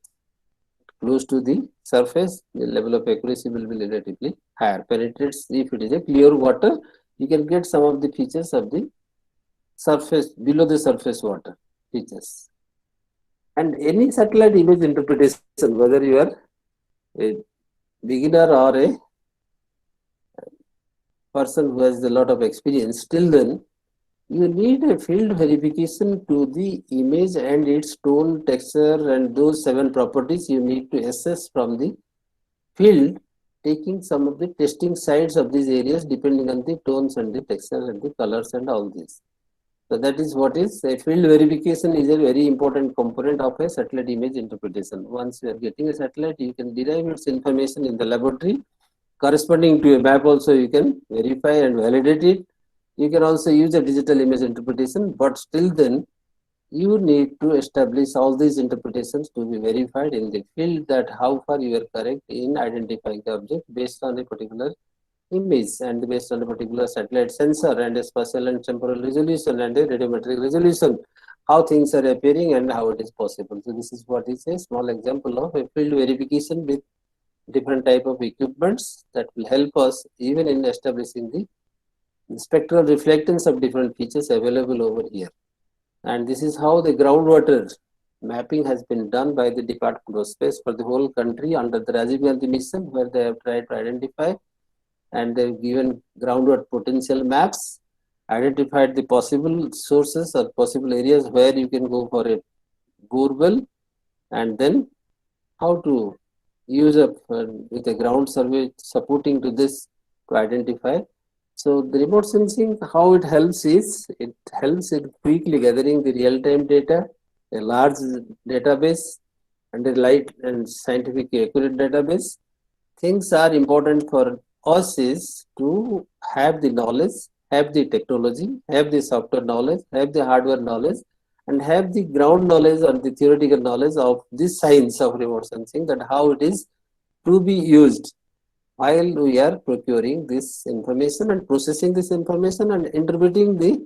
Close to the surface, the level of accuracy will be relatively higher. Penetrates, if it is a clear water, you can get some of the features of the surface, below the surface water features. And any satellite image interpretation, whether you are a beginner or a person who has a lot of experience, till then you need a field verification to the image and its tone, texture, and those 7 properties you need to assess from the field, taking some of the testing sites of these areas depending on the tones and the texture and the colors and all this. So that is what is a field verification is a very important component of a satellite image interpretation. Once you are getting a satellite, you can derive its information in the laboratory. Corresponding to a map also you can verify and validate it. You can also use a digital image interpretation, but still then you need to establish all these interpretations to be verified in the field, that how far you are correct in identifying the object based on a particular image and based on a particular satellite sensor and a spatial and temporal resolution and a radiometric resolution, how things are appearing and how it is possible. So this is what is a small example of a field verification with different type of equipments that will help us even in establishing the spectral reflectance of different features available over here. And this is how the groundwater mapping has been done by the Department of Space for the whole country under the Rajiv Gandhi mission, where they have tried to identify and they've given groundwater potential maps, identified the possible sources or possible areas where you can go for a bore well, and then how to use up with a ground survey supporting to this to identify. So the remote sensing, how it helps is, it helps in quickly gathering the real-time data, a large database, and a light and scientifically accurate database. Things are important for us is to have the knowledge, have the technology, have the software knowledge, have the hardware knowledge, and have the ground knowledge or the theoretical knowledge of this science of remote sensing, that how it is to be used while we are procuring this information and processing this information and interpreting the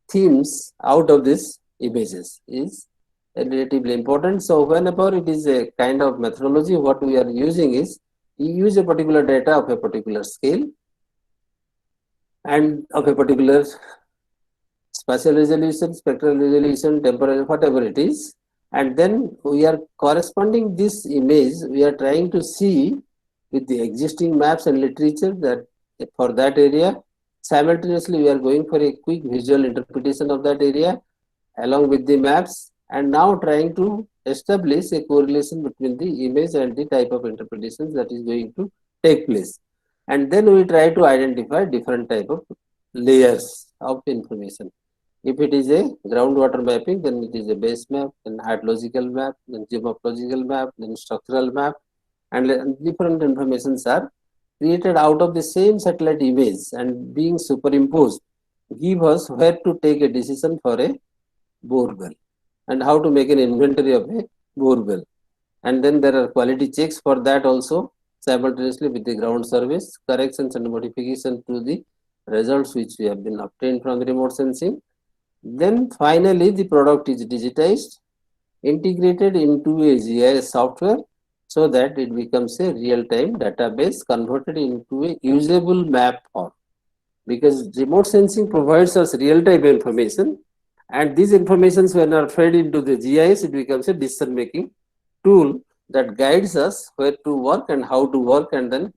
themes out of these images is relatively important. So whenever it is a kind of methodology, what we are using is, you use a particular data of a particular scale and of a particular spatial resolution, spectral resolution, temporal, whatever it is, and then we are corresponding this image, we are trying to see with the existing maps and literature that for that area, simultaneously we are going for a quick visual interpretation of that area along with the maps, and now trying to establish a correlation between the image and the type of interpretations that is going to take place. And then we try to identify different type of layers of information. If it is a groundwater mapping, then it is a base map, then hydrological map, then geomorphological map, then structural map, and different informations are created out of the same satellite image and being superimposed, give us where to take a decision for a bore well and how to make an inventory of a bore well. And then there are quality checks for that also, simultaneously with the ground surveys, corrections and modification to the results which we have been obtained from the remote sensing. Then finally the product is digitized, integrated into a GIS software so that it becomes a real-time database converted into a usable map form. Because remote sensing provides us real-time information, and these informations when are fed into the GIS, it becomes a decision-making tool that guides us where to work and how to work, and then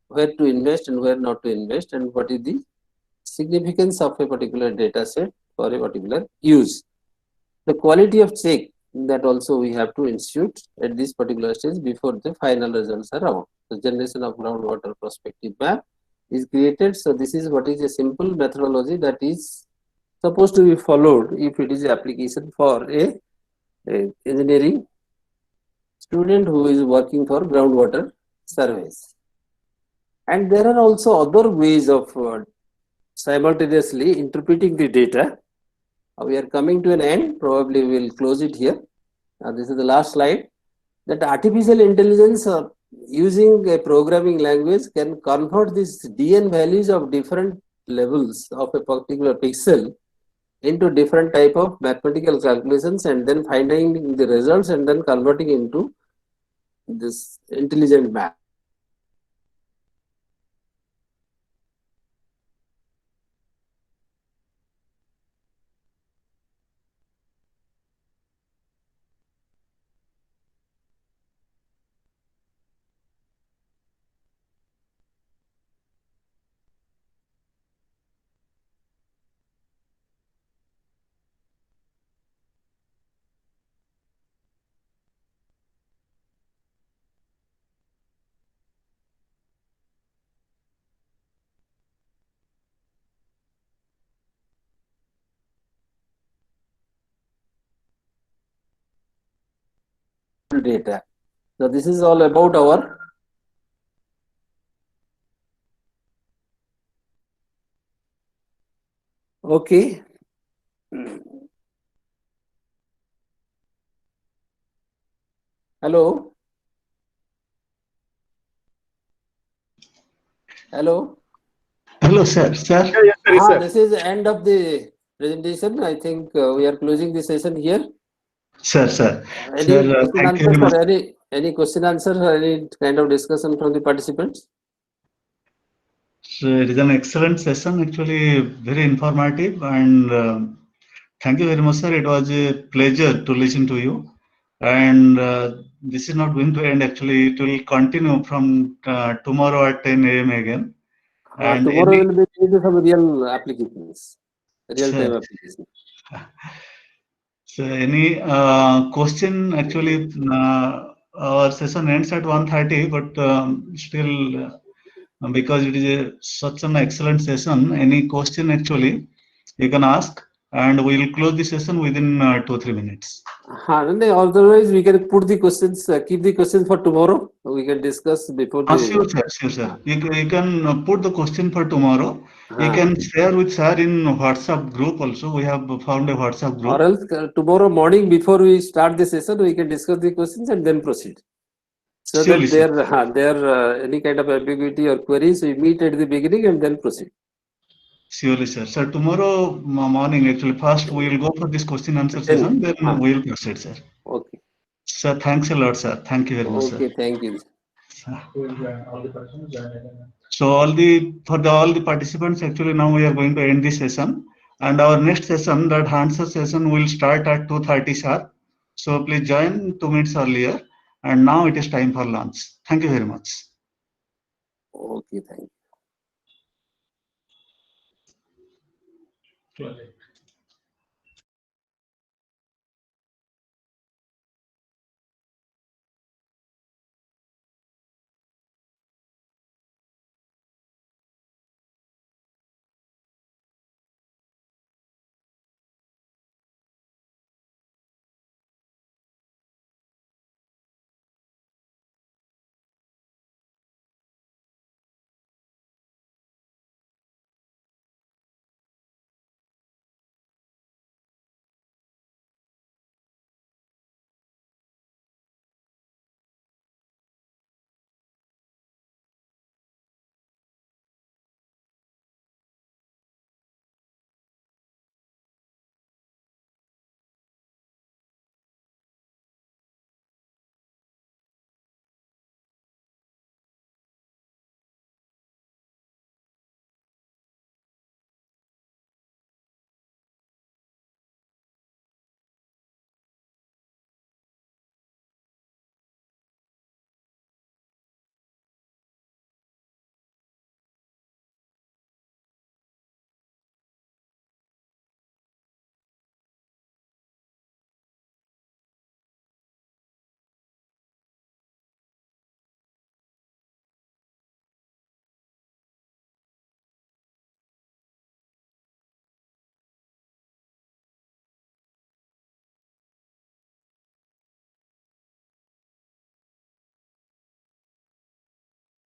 where to invest and where not to invest, and what is the significance of a particular data set for a particular use. The quality of check that also we have to institute at this particular stage before the final results are out. The generation of groundwater prospective map is created. So this is what is a simple methodology that is supposed to be followed if it is application for a engineering student who is working for groundwater surveys. And there are also other ways of simultaneously interpreting the data. We are coming to an end, probably we will close it here. This is the last slide. That artificial intelligence using a programming language can convert these DN values of different levels of a particular pixel into different type of mathematical calculations, and then finding the results and then converting into this intelligent map. Data. So this is all about our okay. Hello? Hello? Hello, sir. Sir. Yeah, yes, sir. Yes, sir. This is the end of the presentation. I think we are closing the session here. Sir, sir. Any Sir, question thank you very answers much. or any question answer or any kind of discussion from the participants? So it is an excellent session, actually very informative, and thank you very much, sir. It was a pleasure to listen to you. And this is not going to end, actually. It will continue from tomorrow at 10 a.m. again. And Tomorrow any, will be some real applications, real-time Sir. applications. So any question, actually, our session ends at 1:30, but still, because it is such an excellent session, any question actually you can ask, and we will close the session within 2-3 minutes. Otherwise, we can put the questions, keep the questions for tomorrow. We can discuss before the. Sure, sir. Sure, sir. You can put the question for tomorrow. You can share with sir in WhatsApp group also. We have found a WhatsApp group. Or else tomorrow morning before we start the session, we can discuss the questions and then proceed. So Surely, that there any kind of ambiguity or queries, we meet at the beginning and then proceed. Surely, sir. Sir, tomorrow morning, actually, first we will go for this question answer session, then we will proceed, sir. Okay. Sir, thanks a lot, sir. Thank you very much, sir. Okay, thank you. So all the participants, actually now we are going to end this session, and our next session, that answer session, will start at 2:30 sharp. So please join 2 minutes earlier. And now it is time for lunch. Thank you very much. Okay, thank you. Close it.